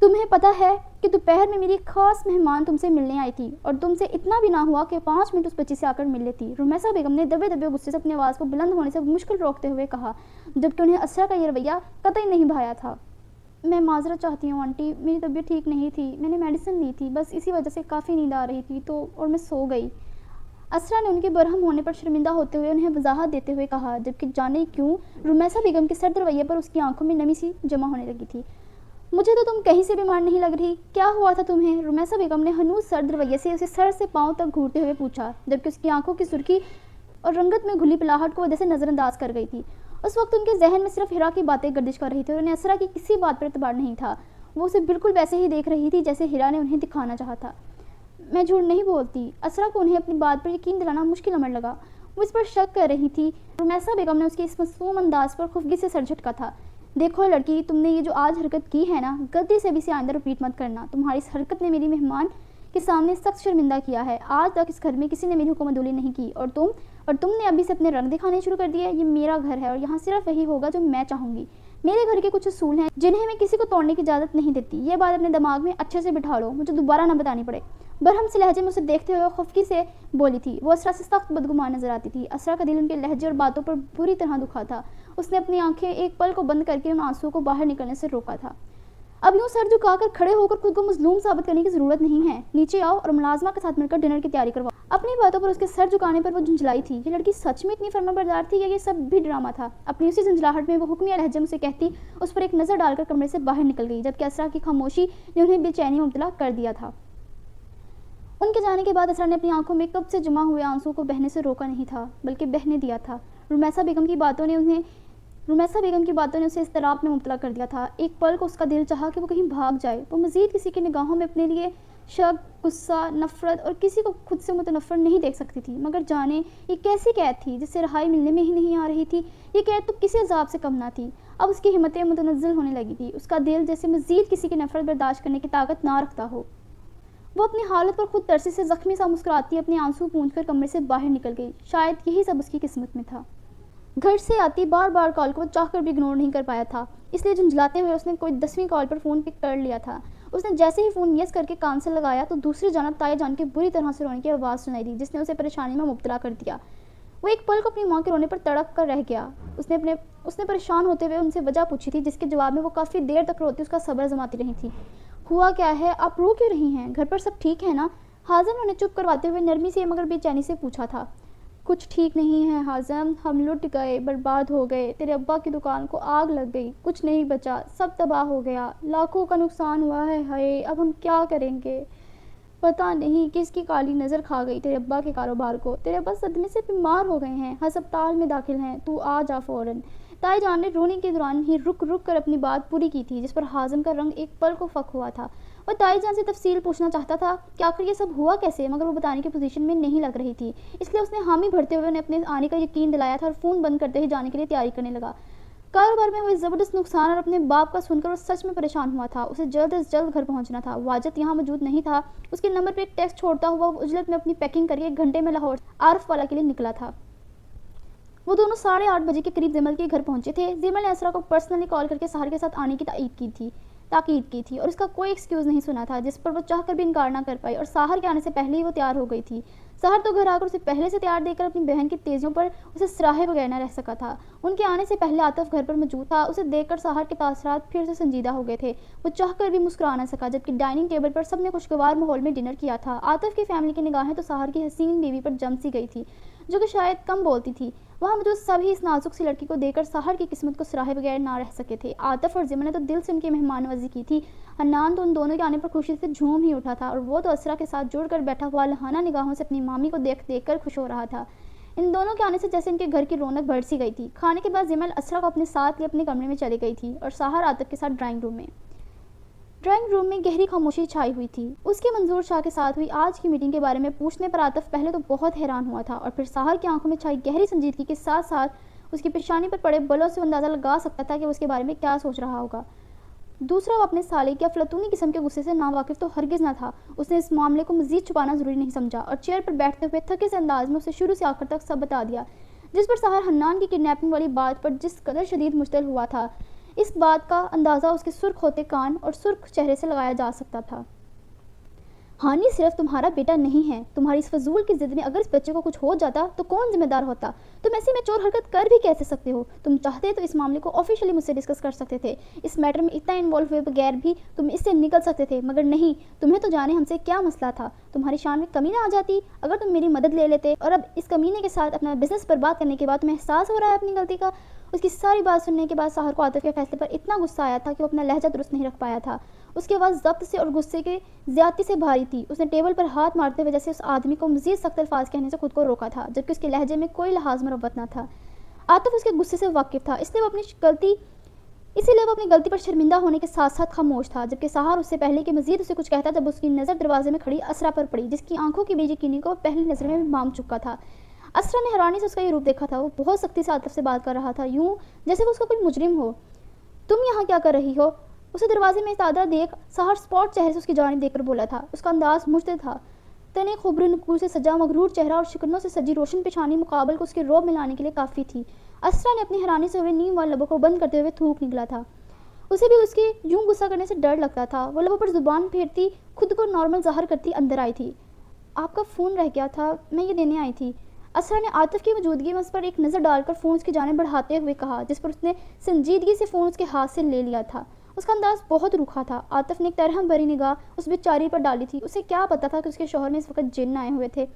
تمہیں پتہ ہے کہ دوپہر میں میری خاص مہمان تم سے ملنے آئی تھی اور تم سے اتنا بھی نہ ہوا کہ 5 منٹ اس بچی سے آ کر مل لیتی۔ رمیسا بیگم نے دبے دبے غصے سے اپنی آواز کو بلند ہونے سے مشکل روکتے ہوئے کہا، جبکہ انہیں اسرا کا یہ رویہ قطعی نہیں بھایا تھا۔ میں معذرت چاہتی ہوں آنٹی، میری طبیعت ٹھیک نہیں تھی، میں نے میڈیسن لی تھی، بس اسی وجہ سے کافی نیند آ رہی تھی اور میں سو گئی۔ اسرا نے ان کے برہم ہونے پر شرمندہ ہوتے ہوئے انہیں وضاحت دیتے ہوئے کہا، جبکہ جانے کیوں رمیسا بیگم کے سرد رویے پر اس کی آنکھوں میں نمی سی جمع ہونے لگی تھی۔ مجھے تو تم کہیں سے بیمار نہیں لگ رہی، کیا ہوا تھا تمہیں؟ رمیسا بیگم نے ہنوز سرد رویے سے اسے سر سے پاؤں تک گھورتے ہوئے پوچھا، جبکہ اس کی آنکھوں کی سرخی اور رنگت میں گھلی پلاہٹ کو وجہ سے نظر انداز کر گئی تھی۔ اس وقت ان کے ذہن میں صرف ہیرا کی باتیں گردش کر رہی تھی اور انہیں اسرا کی کسی بات پر اعتبار نہیں تھا۔ وہ اسے بالکل ویسے ہی دیکھ رہی تھی جیسے ہیرا نے انہیں دکھانا چاہا تھا۔ میں جھوٹ نہیں بولتی۔ اسرا کو انہیں اپنی بات پر یقین دلانا مشکل عمل لگا۔ وہ اس پر شک کر رہی تھی۔ رمیسا بیگم نے اس کے اس معصوم انداز پر خفگی سے سر جھٹکا تھا۔ دیکھو لڑکی، تم نے یہ جو آج حرکت کی ہے نا، غلطی سے بھی اسے آئندہ رپیٹ مت کرنا۔ تمہاری اس حرکت نے میری مہمان کے سامنے سخت شرمندہ کیا ہے۔ آج تک اس گھر میں کسی نے میری حکم عدولی نہیں کی اور تم نے ابھی سے اپنے رنگ دکھانے شروع کر دیے۔ یہ میرا گھر ہے اور یہاں صرف وہی ہوگا جو میں چاہوں گی۔ میرے گھر کے کچھ اصول ہیں جنہیں میں کسی کو توڑنے کی اجازت نہیں دیتی۔ یہ بات اپنے دماغ میں اچھے سے بٹھا لو، مجھے دوبارہ نہ بتانی پڑے۔ برہم سے لہجے میں اسے دیکھتے ہوئے خفگی سے بولی تھی۔ وہ اسرا سے سخت بدگمان نظر آتی تھی۔ اسرا کا دل ان کے لہجے اور باتوں پر بری طرح دکھا تھا۔ اس نے اپنی آنکھیں ایک پل کو بند کر کے ان آنسوؤں کو باہر نکلنے سے روکا تھا۔ اب یوں سر جھکا کر کھڑے ہو کر خود کو مظلوم ثابت کرنے کی ضرورت نہیں ہے۔ نیچے آؤ اور ملازمہ کے ساتھ مل کر ڈنر کی تیاری کرواؤ۔ اپنی باتوں پر اس کے سر جھکانے پر وہ جھنجھلائی تھی۔ یہ لڑکی سچ میں اتنی فرمانبردار تھی یا یہ سب بھی ڈرامہ تھا؟ اپنی اسی جھنجھلاہٹ میں وہ حکمیہ لہجے میں اسے کہتی، اس پر ایک نظر ڈال کر کمرے سے باہر نکل گئی، جبکہ اسرا کی خاموشی نے انہیں بے چینی میں مبتلا کر دیا تھا۔ ان کے جانے کے بعد اسرا نے اپنی آنکھوں میں کب سے جمع ہوئے آنسوؤں کو بہنے سے روکا نہیں تھا، بلکہ بہنے دیا تھا۔ رمیسا بیگم کی باتوں نے اسے اضطراب میں مبتلا کر دیا تھا۔ ایک پل کو اس کا دل چاہا کہ وہ کہیں بھاگ جائے، وہ مزید کسی کی نگاہوں میں اپنے لیے شک، غصہ، نفرت اور کسی کو خود سے متنفر نہیں دیکھ سکتی تھی۔ مگر جانے یہ کیسی قید تھی جس سے رہائی ملنے میں ہی نہیں آ رہی تھی؟ یہ قید تو کسی عذاب سے کم نہ تھی۔ اب اس کی ہمتیں متنزل ہونے لگی تھی۔ اس کا دل جیسے مزید کسی کی نفرت برداشت کرنے کی طاقت نہ رکھتا ہو۔ وہ اپنی حالت پر خود ترسی سے زخمی سا مسکراتی اپنے آنسو پونچھ کر کمرے سے باہر نکل گئی۔ شاید یہی سب اس کی قسمت میں تھا۔ گھر سے آتی بار بار کال کو وہ چاہ کر بھی اگنور نہیں کر پایا تھا، اس لیے جھنجھلاتے ہوئے اس نے کوئی 10ویں کال پر فون پک کر لیا تھا۔ اس نے جیسے ہی فون یس کر کے کان سے لگایا تو دوسری جانب تائے جان کے بری طرح سے رونے کی آواز سنائی دی، جس نے اسے پریشانی میں مبتلا کر دیا۔ وہ ایک پل کو اپنی ماں کے رونے پر تڑپ کر رہ گیا۔ اس نے پریشان ہوتے ہوئے ان سے وجہ پوچھی تھی، جس کے جواب میں وہ کافی دیر تک روتی اس کا صبر آزماتی رہی تھی۔ ہوا کیا ہے؟ آپ رو کیوں رہی ہیں؟ گھر پر سب ٹھیک ہے نا؟ حازم نے انہیں چپ کرواتے ہوئے نرمی سے مگر بے چینی سے پوچھا تھا۔ کچھ ٹھیک نہیں ہے حازم، ہم لٹ گئے، برباد ہو گئے، تیرے ابا کی دکان کو آگ لگ گئی، کچھ نہیں بچا، سب تباہ ہو گیا، لاکھوں کا نقصان ہوا ہے، ہائے اب ہم کیا کریں گے؟ پتہ نہیں کس کی کالی نظر کھا گئی تیرے ابا کے کاروبار کو، تیرے ابا صدمے سے بیمار ہو گئے ہیں، ہسپتال میں داخل ہیں، تو آ جا فوراً۔ تائی جان نے رونے کے دوران ہی رک کر اپنی بات پوری کی تھی، جس پر حازم کا رنگ ایک پل کو فک ہوا تھا۔ وہ تائی جان سے تفصیل پوچھنا چاہتا تھا کہ آخر یہ سب ہوا کیسے، مگر وہ بتانے کی پوزیشن میں نہیں لگ رہی تھی، اس لیے اس نے حامی بھرتے ہوئے انہیں اپنے آنے کا یقین دلایا تھا اور فون بند کرتے ہی جانے کے لیے تیاری کرنے لگا۔ کاروبار میں ہوئے زبردست نقصان اور اپنے باپ کا سن کر وہ سچ میں پریشان ہوا تھا۔ اسے جلد از جلد گھر پہنچنا تھا۔ واجد یہاں موجود نہیں تھا۔ اس کے نمبر پہ ایک ٹیکسٹ چھوڑتا ہوا وہ عجلت میں اپنی پیکنگ کر کے 1 گھنٹے میں لاہور عارف والا کے لیے نکلا تھا۔ وہ دونوں 8:30 بجے کے قریب زمل کے گھر پہنچے تھے۔ زمل نے اسرا کو پرسنلی کال کر کے سحر کے ساتھ آنے کی تاکید کی تھی اور اس کا کوئی ایکسکیوز نہیں سنا تھا، جس پر وہ چاہ کر بھی انکار نہ کر پائی اور سحر کے آنے سے پہلے ہی وہ تیار ہو گئی تھی۔ سحر تو گھر آ کر اسے پہلے سے تیار دیکھ کر اپنی بہن کی تیزیوں پر اسے سراہے بغیر نہ رہ سکا تھا۔ ان کے آنے سے پہلے عاطف گھر پر موجود تھا۔ اسے دیکھ کر سحر کے تاثرات پھر سے سنجیدہ ہو گئے تھے۔ وہ چاہ کر بھی مسکرا نہ سکا، جبکہ ڈائننگ ٹیبل پر سب نے خوشگوار ماحول میں ڈنر کیا تھا۔ عاطف کی فیملی کی نگاہیں تو سحر کی حسین بیوی پر جم سی گئی تھی، جو کہ شاید کم بولتی تھی۔ وہاں موجود سبھی اس نازک سی لڑکی کو دیکھ کر سحر کی قسمت کو سراہے بغیر نہ رہ سکے تھے۔ عاطف اور زمن نے تو دل سے ان کی مہمان نوازی کی تھی۔ حنان تو ان دونوں کے آنے پر خوشی سے جھوم ہی اٹھا تھا اور وہ تو اسرا کے ساتھ جڑ کر بیٹھا ہوا لہانہ نگاہوں سے اپنی مامی کو دیکھ کر خوش ہو رہا تھا۔ ان دونوں کے آنے سے جیسے ان کے گھر کی رونق بڑھ سی گئی تھی۔ کھانے کے بعد زمن اسرا کو اپنے ساتھ لیے اپنے کمرے میں چلی گئی تھی اور سحر عاطف کے ساتھ ڈرائنگ روم میں گہری خاموشی چھائی ہوئی تھی۔ اس کی منظور شاہ کے ساتھ ہوئی آج کی میٹنگ کے بارے میں پوچھنے پر عاطف پہلے تو بہت حیران ہوا تھا اور پھر سحر کی آنکھوں میں چھائی گہری سنجیدگی کے ساتھ ساتھ اس کی پیشانی پر پڑے بلوں سے اندازہ لگا سکتا تھا کہ وہ اس کے بارے میں کیا سوچ رہا ہوگا۔ دوسرا، وہ اپنے سالے کے افلاطونی قسم کے غصے سے ناواقف تو ہرگز نہ تھا۔ اس نے اس معاملے کو مزید چھپانا ضروری نہیں سمجھا اور چیئر پر بیٹھتے ہوئے تھکے سے انداز میں اسے شروع سے آخر تک سب بتا دیا، جس پر سحر حنان کی کڈنیپنگ والی بات پر جس قدر شدید مشتعل ہوا تھا اس بات کا اندازہ اس کے سرخ ہوتے کان اور سرخ چہرے سے لگایا جا سکتا تھا۔ ہانی صرف تمہارا بیٹا نہیں ہے، تمہاری اس فضول کی ضد میں اگر اس بچے کو کچھ ہو جاتا تو کون ذمہ دار ہوتا؟ تم ایسی میچور حرکت کر بھی کیسے سکتے ہو؟ تم چاہتے تو اس معاملے کو آفیشلی مجھ سے ڈسکس کر سکتے تھے، اس میٹر میں اتنا انوالو ہوئے بغیر بھی تم اس سے نکل سکتے تھے، مگر نہیں، تمہیں تو جانے ہم سے کیا مسئلہ تھا؟ تمہاری شان میں کمی نہ آ جاتی اگر تم میری مدد لے لیتے؟ اور اب اس کمینے کے ساتھ اپنا بزنس برباد کرنے کے بعد تمہیں احساس ہو رہا ہے اپنی غلطی کا؟ اس کی ساری بات سننے کے بعد ساحر کو عاطف کے فیصلے پر اتنا غصہ آیا تھا کہ وہ اپنا لہجہ درست نہیں رکھ پایا تھا۔ اس کی آواز ضبط سے اور غصے کے زیادتی سے بھاری تھی۔ اس نے ٹیبل پر ہاتھ مارتے ہوئے جیسے اس آدمی کو مزید سخت الفاظ کہنے سے خود کو روکا تھا، جبکہ اس کے لہجے میں کوئی لحاظ مروت نہ تھا۔ عاطف اس کے غصے سے واقف تھا، اسی لیے وہ اپنی غلطی پر شرمندہ ہونے کے ساتھ ساتھ خاموش تھا، جبکہ ساحر اس سے پہلے کہ مزید اسے کچھ کہتا جب اس کی نظر دروازے میں کھڑی اسرا پر پڑی، جس کی آنکھوں کی بے یقینی کو وہ پہلی نظر میں مانگ چکا تھا۔ اسرا نے حیرانی سے اس کا یہ روپ دیکھا تھا، وہ بہت سختی سے عاطف سے بات کر رہا تھا، یوں جیسے وہ اس کا کوئی مجرم ہو۔ تم یہاں کیا کر رہی ہو؟ اسے دروازے میں استادہ دیکھ ساحر سپاٹ چہرے سے اس کی جانب دیکھ کر بولا تھا۔ اس کا انداز مجتہد تھا، تنے خوبرو نقور سے سجا مغرور چہرہ اور شکنوں سے سجی روشن پیشانی مقابل کو اس کے روب میں لانے کے لیے کافی تھی۔ اسرا نے اپنی حیرانی سے ہوئے نیم والے لبوں کو بند کرتے ہوئے تھوک نکلا تھا۔ اسے بھی اس کے یوں غصہ کرنے سے ڈر لگتا تھا۔ وہ لبوں پر زبان پھیرتی خود کو نارمل ظاہر کرتی اندر آئی تھی۔ آپ کا فون رہ گیا تھا، میں یہ دینے آئی تھی۔ اسرا نے عاطف کی موجودگی میں اس پر ایک نظر ڈال کر فون اس کی جانب بڑھاتے ہوئے کہا، جس پر اس نے سنجیدگی سے فون اس کے ہاتھ سے لے لیا تھا۔ اس کا انداز بہت روکھا تھا۔ عاطف نے ایک ترہم بھری نگاہ اس بیچاری پر ڈالی تھی۔ اسے کیا پتا تھا کہ اس کے شوہر میں اس وقت جن آئے ہوئے تھے۔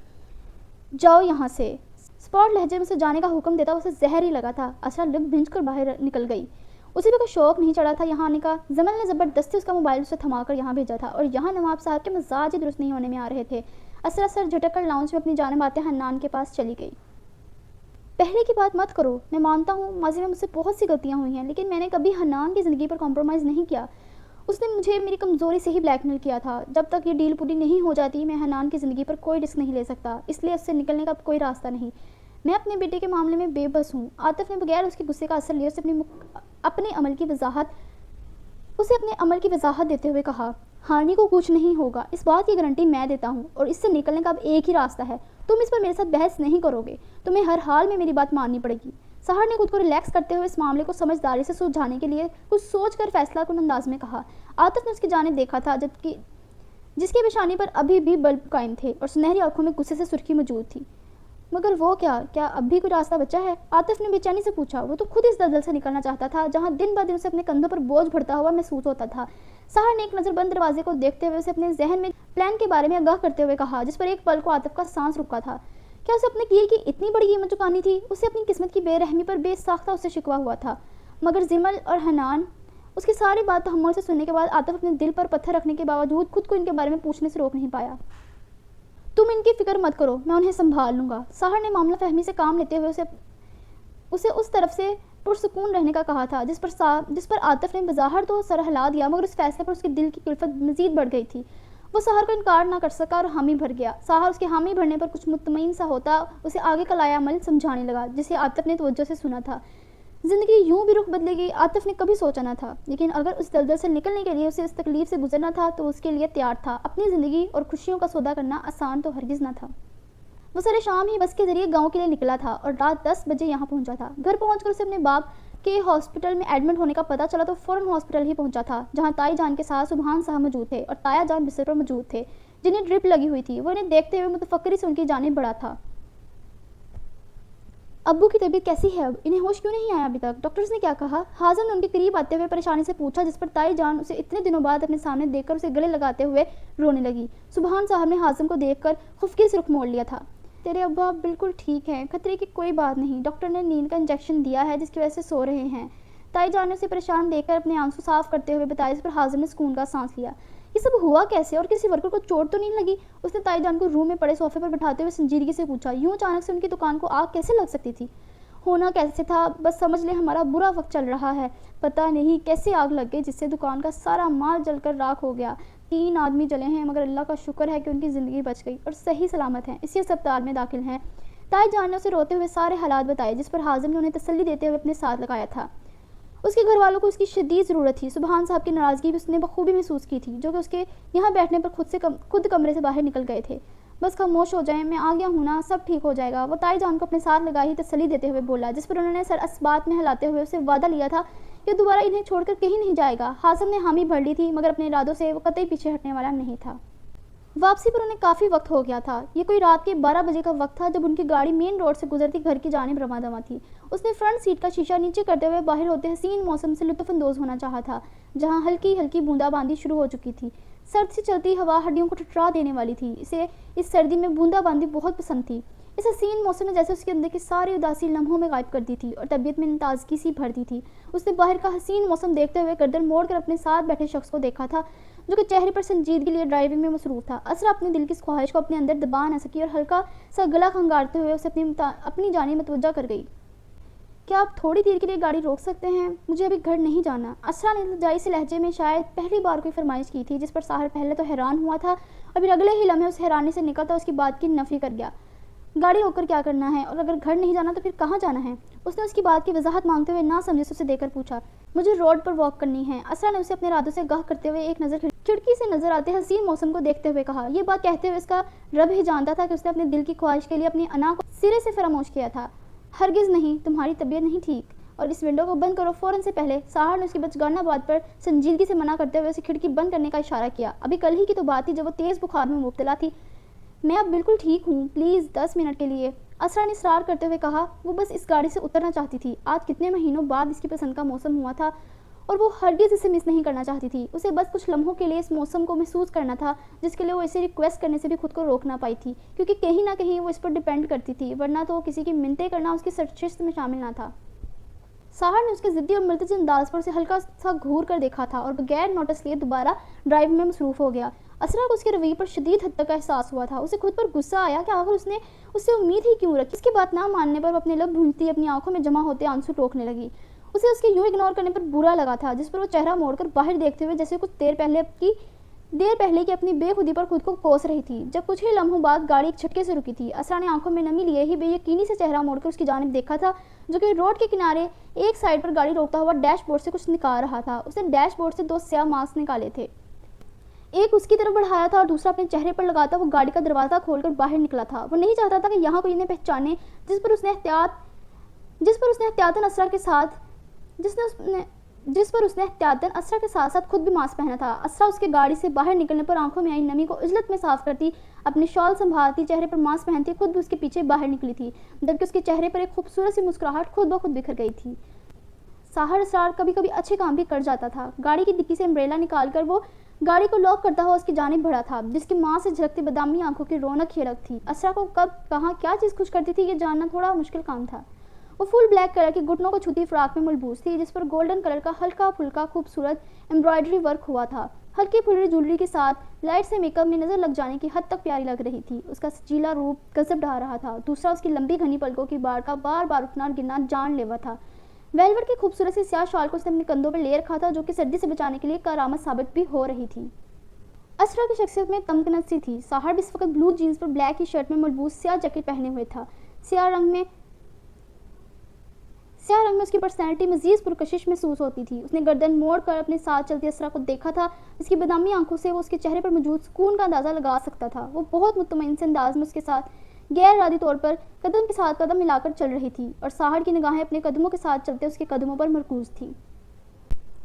جاؤ یہاں سے، سپاٹ لہجے میں اسے جانے کا حکم دیتا اسے زہر ہی لگا تھا۔ اسرا لب بھنج کر باہر نکل گئی۔ اسے بھی کوئی شوق نہیں چڑھا تھا یہاں آنے کا۔ زمل نے زبردستی اس کا موبائل اسے تھما کر یہاں بھیجا تھا، اور یہاں نواب صاحب کے مزاج ہی درست نہیں ہونے میں آ رہے تھے۔ اسرا سر جھٹک کر لاؤنج میں اپنی جانب آتے حنان کے پاس چلی گئی۔ پہلے کی بات مت کرو، میں مانتا ہوں ماضی میں مجھ سے بہت سی غلطیاں ہوئی ہیں، لیکن میں نے کبھی حنان کی زندگی پر کمپرومائز نہیں کیا۔ اس نے مجھے میری کمزوری سے ہی بلیک میل کیا تھا۔ جب تک یہ ڈیل پوری نہیں ہو جاتی میں حنان کی زندگی پر کوئی رسک نہیں لے سکتا، اس لیے اس سے نکلنے کا اب کوئی راستہ نہیں۔ میں اپنے بیٹے کے معاملے میں بے بس ہوں۔ عاطف نے بغیر اس کے غصے کا اثر لیے اسے اپنے عمل کی وضاحت دیتے ہوئے کہا، ہانی کو کچھ نہیں ہوگا، اس بات کی گارنٹی میں دیتا ہوں، اور اس سے نکلنے کا اب ایک ہی راستہ ہے۔ تم اس پر میرے ساتھ بحث نہیں کرو گے، تمہیں ہر حال میں میری بات ماننی پڑے گی۔ ساحر نے خود کو ریلیکس کرتے ہوئے اس معاملے کو سمجھداری سے سلجھانے کے لیے کچھ سوچ کر فیصلہ کن انداز میں کہا۔ عاطف نے اس کی جانب دیکھا تھا، جس کی پیشانی پر ابھی بھی بلب قائم تھے اور سنہری آنکھوں میں غصے سے سرخی موجود تھی۔ مگر وہ کیا اب بھی کوئی راستہ بچا ہے؟ عاطف نے بے چینی سے پوچھا۔ وہ تو خود اس دلدل سے نکلنا چاہتا تھا جہاں دن بہ دن اسے اپنے کندھوں پر بوجھ بڑھتا ہوا محسوس ہوتا تھا۔ ساحر نے ایک نظر بند دروازے کو دیکھتے ہوئے اسے اپنے ذہن میں پلان کے بارے میں آگاہ کرتے ہوئے کہا، جس پر ایک پل کو عاطف کا سانس رکا تھا۔ کیا اسے اپنے کیے کی اتنی بڑی قیمت چکانی تھی؟ اسے اپنی قسمت کی بے رحمی پر بے ساختہ اسے شکوہ ہوا تھا، مگر زمل اور حنان اس کی ساری بات تحمل سے سننے کے بعد عاطف اپنے دل پر پتھر رکھنے کے باوجود خود کو ان کے بارے میں پوچھنے سے روک نہیں پایا۔ تم ان کی فکر مت کرو، میں انہیں سنبھال لوں گا۔ ساحر نے معاملہ فہمی سے کام لیتے ہوئے اسے اس طرف سے پرسکون رہنے کا کہا تھا، جس پر عاطف نے بظاہر تو سر ہلا دیا، مگر اس فیصلے پر اس کے دل کی کلفت مزید بڑھ گئی تھی۔ وہ ساحر کو انکار نہ کر سکا اور حامی بھر گیا۔ ساحر اس کے حامی بھرنے پر کچھ مطمئن سا ہوتا اسے آگے کا لایا عمل سمجھانے لگا، جسے عاطف نے توجہ سے سنا تھا۔ زندگی یوں بھی رخ بدلے گی عاطف نے کبھی سوچا نہ تھا، لیکن اگر اس دلدل سے نکلنے کے لیے اسے اس تکلیف سے گزرنا تھا تو اس کے لیے تیار تھا۔ اپنی زندگی اور خوشیوں کا سودا کرنا آسان تو ہرگز نہ تھا۔ وہ سر شام ہی بس کے ذریعے گاؤں کے لیے نکلا تھا اور رات 10 بجے یہاں پہنچا تھا۔ گھر پہنچ کر اسے اپنے باپ کے ہاسپٹل میں ایڈمٹ ہونے کا پتہ چلا تو فوراً ہاسپٹل ہی پہنچا تھا، جہاں تائی جان کے ساتھ سبحان صاحب موجود تھے اور تایا جان بستر پر موجود تھے، جنہیں ڈرپ لگی ہوئی تھی۔ وہ انہیں دیکھتے ہوئے متفکری سے ان کی جانب بڑھا تھا۔ ابو کی طبیعت کیسی ہے؟ اب انہیں ہوش کیوں نہیں آیا ابھی تک؟ ڈاکٹرز نے کیا کہا؟ حازم نے ان کے قریب آتے ہوئے پریشانی سے پوچھا، جس پر تائی جان اسے اتنے دنوں بعد اپنے سامنے دیکھ کر اسے گلے لگاتے ہوئے رونے لگی۔ سبحان صاحب نے حازم کو دیکھ کر خفگی سے رخ موڑ لیا تھا۔ تیرے ابا بالکل ٹھیک ہیں، خطرے کی کوئی بات نہیں، ڈاکٹر نے نیند کا انجیکشن دیا ہے جس کی وجہ سے سو رہے ہیں۔ تائی جان نے اسے پریشان دیکھ کر اپنے آنسو صاف کرتے ہوئے بتایا، جس پر حازم نے سکون کا سانس لیا۔ یہ سب ہوا کیسے اور کسی ورکر کو چوٹ تو نہیں لگی؟ اس نے تائی جان کو روم میں پڑے صوفے پر بٹھاتے ہوئے سنجیدگی سے پوچھا۔ یوں اچانک سے ان کی دکان کو آگ کیسے لگ سکتی تھی؟ ہونا کیسے تھا، بس سمجھ لے ہمارا برا وقت چل رہا ہے، پتہ نہیں کیسے آگ لگ گئی جس سے دکان کا سارا مال جل کر راکھ ہو گیا۔ 3 آدمی جلے ہیں، مگر اللہ کا شکر ہے کہ ان کی زندگی بچ گئی اور صحیح سلامت ہیں، اسی اسپتال میں داخل ہیں۔ تائی جان نے اسے روتے ہوئے سارے حالات بتائے، جس پر حازم نے انہیں تسلی دیتے ہوئے اپنے ساتھ لگایا تھا۔ اس کے گھر والوں کو اس کی شدید ضرورت تھی۔ سبحان صاحب کی ناراضگی بھی اس نے بخوبی محسوس کی تھی، جو کہ اس کے یہاں بیٹھنے پر خود کمرے سے باہر نکل گئے تھے۔ بس خاموش ہو جائیں، میں آ گیا ہوں نا، سب ٹھیک ہو جائے گا، وہ تائی جان کو اپنے ساتھ لگا ہی تسلی دیتے ہوئے بولا، جس پر انہوں نے سر اسبات میں ہلاتے ہوئے اسے وعدہ لیا تھا یہ دوبارہ انہیں چھوڑ کر کہیں نہیں جائے گا۔ حازم نے حامی بھر لی تھی، مگر اپنے ارادوں سے وہ قطعی پیچھے ہٹنے والا نہیں تھا۔ واپسی پر انہیں کافی وقت ہو گیا تھا۔ یہ کوئی رات کے 12 بجے کا وقت تھا جب ان کی گاڑی مین روڈ سے گزرتی گھر کی جانب رواں دواں تھی۔ اس نے فرنٹ سیٹ کا شیشہ نیچے کرتے ہوئے باہر ہوتے حسین موسم سے لطف اندوز ہونا چاہا تھا، جہاں ہلکی ہلکی بوندا باندی شروع ہو چکی تھی۔ سرد سے چلتی ہوا ہڈیوں کو ٹھٹرا دینے والی تھی۔ اسے اس سردی میں بوندا باندی بہت پسند تھی۔ اس حسین موسم نے جیسے اس کے اندر کی ساری اداسی لمحوں میں غائب کر دی تھی اور طبیعت میں تازگی سی بھر دی تھی۔ اس نے باہر کا حسین موسم دیکھتے ہوئے گردن موڑ کر اپنے ساتھ بیٹھے شخص کو دیکھا تھا، جو کہ چہرے پر سنجیدگی لیے ڈرائیونگ میں مصروف تھا۔ اسرا اپنے دل کی اس خواہش کو اپنے اندر دبا نہ سکی اور ہلکا سا گلا کھنگارتے ہوئے اسے اپنی جانب متوجہ کر گئی۔ کیا آپ تھوڑی دیر کے لیے گاڑی روک سکتے ہیں؟ مجھے ابھی گھر نہیں جانا۔ اسرا نے التجائی سے لہجے میں شاید پہلی بار کوئی فرمائش کی تھی، جس پر ساحر پہلے تو حیران ہوا تھا اور پھر اگلے ہی لمحے اس حیرانی سے نکلتا اس کی بات کی نفی کر گیا۔ گاڑی روک کر کیا کرنا ہے، اور اگر گھر نہیں جانا تو پھر کہاں جانا ہے؟ اس نے اس کی بات کی وضاحت مانگتے ہوئے نہ سمجھے اسے دے کر پوچھا۔ مجھے روڈ پر واک کرنی ہے۔ اسرا نے اسے اپنے ارادوں سے آگاہ کرتے ہوئے ایک نظر کھڑکی سے نظر آتے حسین موسم کو دیکھتے ہوئے کہا۔ یہ بات کہتے ہوئے اس کا رب ہی جانتا تھا کہ اس نے اپنے دل کی خواہش کے لیے اپنی انا کو سرے سے فراموش کیا تھا۔ ہرگز نہیں، تمہاری طبیعت نہیں ٹھیک، اور اس ونڈو کو بند کرو فوراً سے پہلے۔ ساحر نے اس کی بچگانہ بات پر سنجیدگی سے منع کرتے ہوئے اسے کھڑکی بند کرنے کا اشارہ کیا۔ ابھی کل ہی کی تو بات تھی جب وہ تیز بخار میں مبتلا تھی۔ میں اب بالکل ٹھیک ہوں، پلیز 10 منٹ کے لیے، اسرا نے اصرار کرتے ہوئے کہا۔ وہ بس اس گاڑی سے اترنا چاہتی تھی۔ آج کتنے مہینوں بعد اس کی پسند کا موسم ہوا تھا اور وہ ہرگز اسے مس نہیں کرنا چاہتی تھی۔ اسے بس کچھ لمحوں کے لیے اس موسم کو محسوس کرنا تھا، جس کے لیے وہ اسے ریکویسٹ کرنے سے بھی خود کو روک نہ پائی تھی، کیونکہ کہیں نہ کہیں وہ اس پر ڈیپینڈ کرتی تھی، ورنہ تو کسی کی منتیں کرنا اس کی سرشت میں شامل نہ تھا۔ ساحر نے اس کے ضدی اور ملتجم انداز پر اسے ہلکا سا گھور کر دیکھا تھا اور بغیر نوٹس لیے دوبارہ ڈرائیو میں مصروف ہو گیا۔ اسرا کو اس کے رویے پر شدید حد تک احساس ہوا تھا۔ اسے خود پر غصہ آیا کہ آخر اس نے اس سے امید ہی کیوں رکھی۔ اس کی بات نہ ماننے پر وہ اپنے لب بھونجتی اپنی آنکھوں میں جمع ہوتے آنسو ٹوکنے لگی۔ اسے اس کے یوں اگنور کرنے پر برا لگا تھا، جس پر وہ چہرہ موڑ کر باہر دیکھتے ہوئے جیسے کچھ دیر پہلے کی اپنی بے خودی پر خود کو کوس رہی تھی۔ جب کچھ ہی لمحوں بعد گاڑی ایک جھٹکے سے رکی تھی، اسرا نے آنکھوں میں نمی لیے ہی بے یقینی سے چہرہ موڑ کر اس کی جانب دیکھا تھا، جو کہ روڈ کے کنارے ایک سائیڈ پر گاڑی روکتا ہوا ڈیش بورڈ سے کچھ نکال رہا تھا۔ اس نے ڈیش بورڈ سے 2 سیاہ ماسک نکالے تھے، ایک اس کی طرف بڑھایا تھا اور دوسرا اپنے چہرے پر لگاتا وہ گاڑی کا دروازہ کھول کر باہر نکلا تھا۔ وہ نہیں چاہتا تھا کہ یہاں کوئی انہیں پہچانے، جس پر اس نے احتیاطاً اسرا کے ساتھ خود بھی ماسک پہنا تھا۔ اسرا اس کے گاڑی سے باہر نکلنے پر آنکھوں میں آئی نمی کو عجلت میں صاف کرتی، اپنی شال سنبھالتی، چہرے پر ماسک پہنتی خود بھی اس کے پیچھے باہر نکلی تھی، جبکہ اس کے چہرے پر ایک خوبصورت سی مسکراہٹ خود بخود بکھر گئی تھی۔ ساحر اسرار کبھی کبھی اچھے کام بھی کر جاتا تھا۔ گاڑی کی ڈکی سے امبریلا نکال کر وہ گاڑی کو لاک کرتا ہوا اس کی جانب بڑھا تھا، جس کی ماں سے جھلکتی بادامی آنکھوں کی رونق ہی الگ تھی۔ اسرا کو کب کہاں کیا چیز خوش کرتی تھی یہ جاننا تھوڑا مشکل کام تھا۔ وہ فل بلیک کلر کی گھٹنوں کو چھوتی فراک میں ملبوس تھی، جس پر گولڈن کلر کا ہلکا پھلکا خوبصورت امبرائڈری ورک ہوا تھا۔ ہلکی پھلری جولری کے ساتھ لائٹ سے میک اپ میں نظر لگ جانے کی حد تک پیاری لگ رہی تھی۔ اس کا سجیلا روپ گزب ڈھا رہا تھا۔ دوسرا اس کی لمبی گھنی پلکوں کی باڑ کا بار بار اٹھنا اور گرنا جان لیوا تھا۔ ویلویٹ کی خوبصورت سی سیاہ شال کو اس نے اپنے کندھوں پر لے رکھا تھا، جو کہ سردی سے بچانے کے لیے کارآمد ثابت بھی ہو رہی تھی۔ اسرا کی شخصیت میں تمکنت سی تھی۔ ساحر بھی اس وقت بلو جینز پر بلیک کی شرٹ میں ملبوس سیاہ جیکٹ پہنے ہوئے تھا۔ سیاہ رنگ میں اس کی پرسنالٹی مزید پرکشش محسوس ہوتی تھی۔ اس نے گردن موڑ کر اپنے ساتھ چلتی اسرا کو دیکھا تھا، جس کی بادامی آنکھوں سے وہ اس کے چہرے پر موجود سکون کا اندازہ لگا سکتا تھا۔ وہ بہت مطمئن سے انداز میں اس کے ساتھ غیر ارادی طور پر قدم کے ساتھ قدم ملا کر چل رہی تھی، اور ساحر کی نگاہیں اپنے قدموں کے ساتھ چلتے اس کے قدموں پر مرکوز تھی۔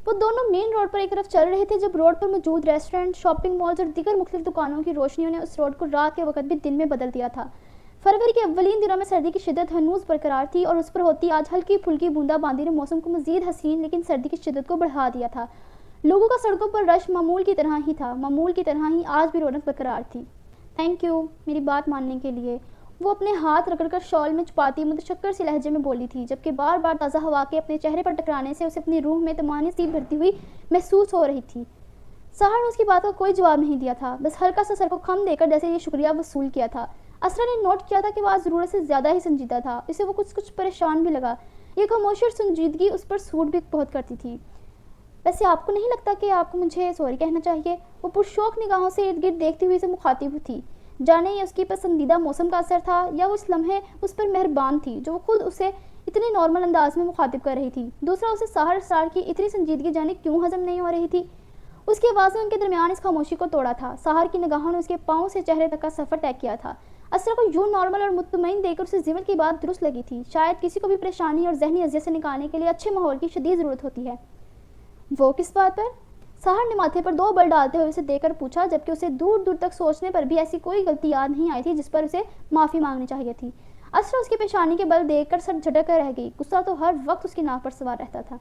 وہ دونوں مین روڈ پر ایک طرف چل رہے تھے، جب روڈ پر موجود ریسٹورینٹ، شاپنگ مالز اور دیگر مختلف دکانوں کی روشنیوں نے اس روڈ کو رات کے وقت بھی دن میں بدل دیا تھا۔ فروری کے اولین دنوں میں سردی کی شدت ہنوز برقرار تھی، اور اس پر ہوتی آج ہلکی پھلکی بوندا باندی نے موسم کو مزید حسین لیکن سردی کی شدت کو بڑھا دیا تھا۔ لوگوں کا سڑکوں پر رش معمول کی طرح ہی تھا، معمول کی طرح ہی آج بھی رونق برقرار تھی۔ تھینک یو میری بات ماننے کے لیے، وہ اپنے ہاتھ رگڑ کر شال میں چھپاتی متشکر سی لہجے میں بولی تھی، جبکہ بار بار تازہ ہوا کے اپنے چہرے پر ٹکرانے سے اسے اپنی روح میں طمانینت سی بھرتی ہوئی محسوس ہو رہی تھی۔ ساحر نے اس کی بات کا کوئی جواب نہیں دیا تھا، بس ہلکا سا سر کو خم دے کر جیسے یہ شکریہ وصول کیا تھا۔ اسرا نے نوٹ کیا تھا کہ وہ آج ضرورت سے زیادہ ہی سنجیدہ تھا۔ اسے وہ کچھ پریشان بھی لگا۔ یہ خاموشی اور سنجیدگی اس پر سوٹ بھی بہت کرتی تھی۔ ویسے آپ کو نہیں لگتا کہ آپ کو مجھے سوری کہنا چاہیے؟ وہ پرشوق نگاہوں سے ارد گرد دیکھتی ہوئی اسے مخاطب تھی، جانے یہ اس کی پسندیدہ موسم کا اثر تھا یا وہ اس لمحے اس پر مہربان تھی جو وہ خود اسے اتنے نارمل انداز میں مخاطب کر رہی تھی۔ دوسرا، اسے ساحر اسرار کی اتنی سنجیدگی جانے کیوں ہضم نہیں ہو رہی تھی۔ اس کی آواز نے ان کے درمیان اس خاموشی کو توڑا تھا۔ سحر کی نگاہوں نے اس کے پاؤں سے چہرے تک کا سفر طے کیا تھا۔ اسرا کو یوں نارمل اور مطمئن دیکھ کر اسے زیور کی بات درست لگی تھی۔ شاید کسی کو بھی پریشانی اور ذہنی اذیت سے نکالنے کے لیے اچھے ماحول کی شدید ضرورت ہوتی ہے۔ وہ کس بات پر؟ سحر نے ماتھے پر 2 بل ڈالتے ہوئے اسے دیکھ کر پوچھا، جبکہ اسے دور دور تک سوچنے پر بھی ایسی کوئی غلطی یاد نہیں آئی تھی جس پر اسے معافی مانگنی چاہیے تھی۔ اسرا اس کی پیشانی کے بل دیکھ کر سر جھٹک کر رہ گئی۔ غصہ تو ہر وقت اس کی ناک پر سوار رہتا تھا۔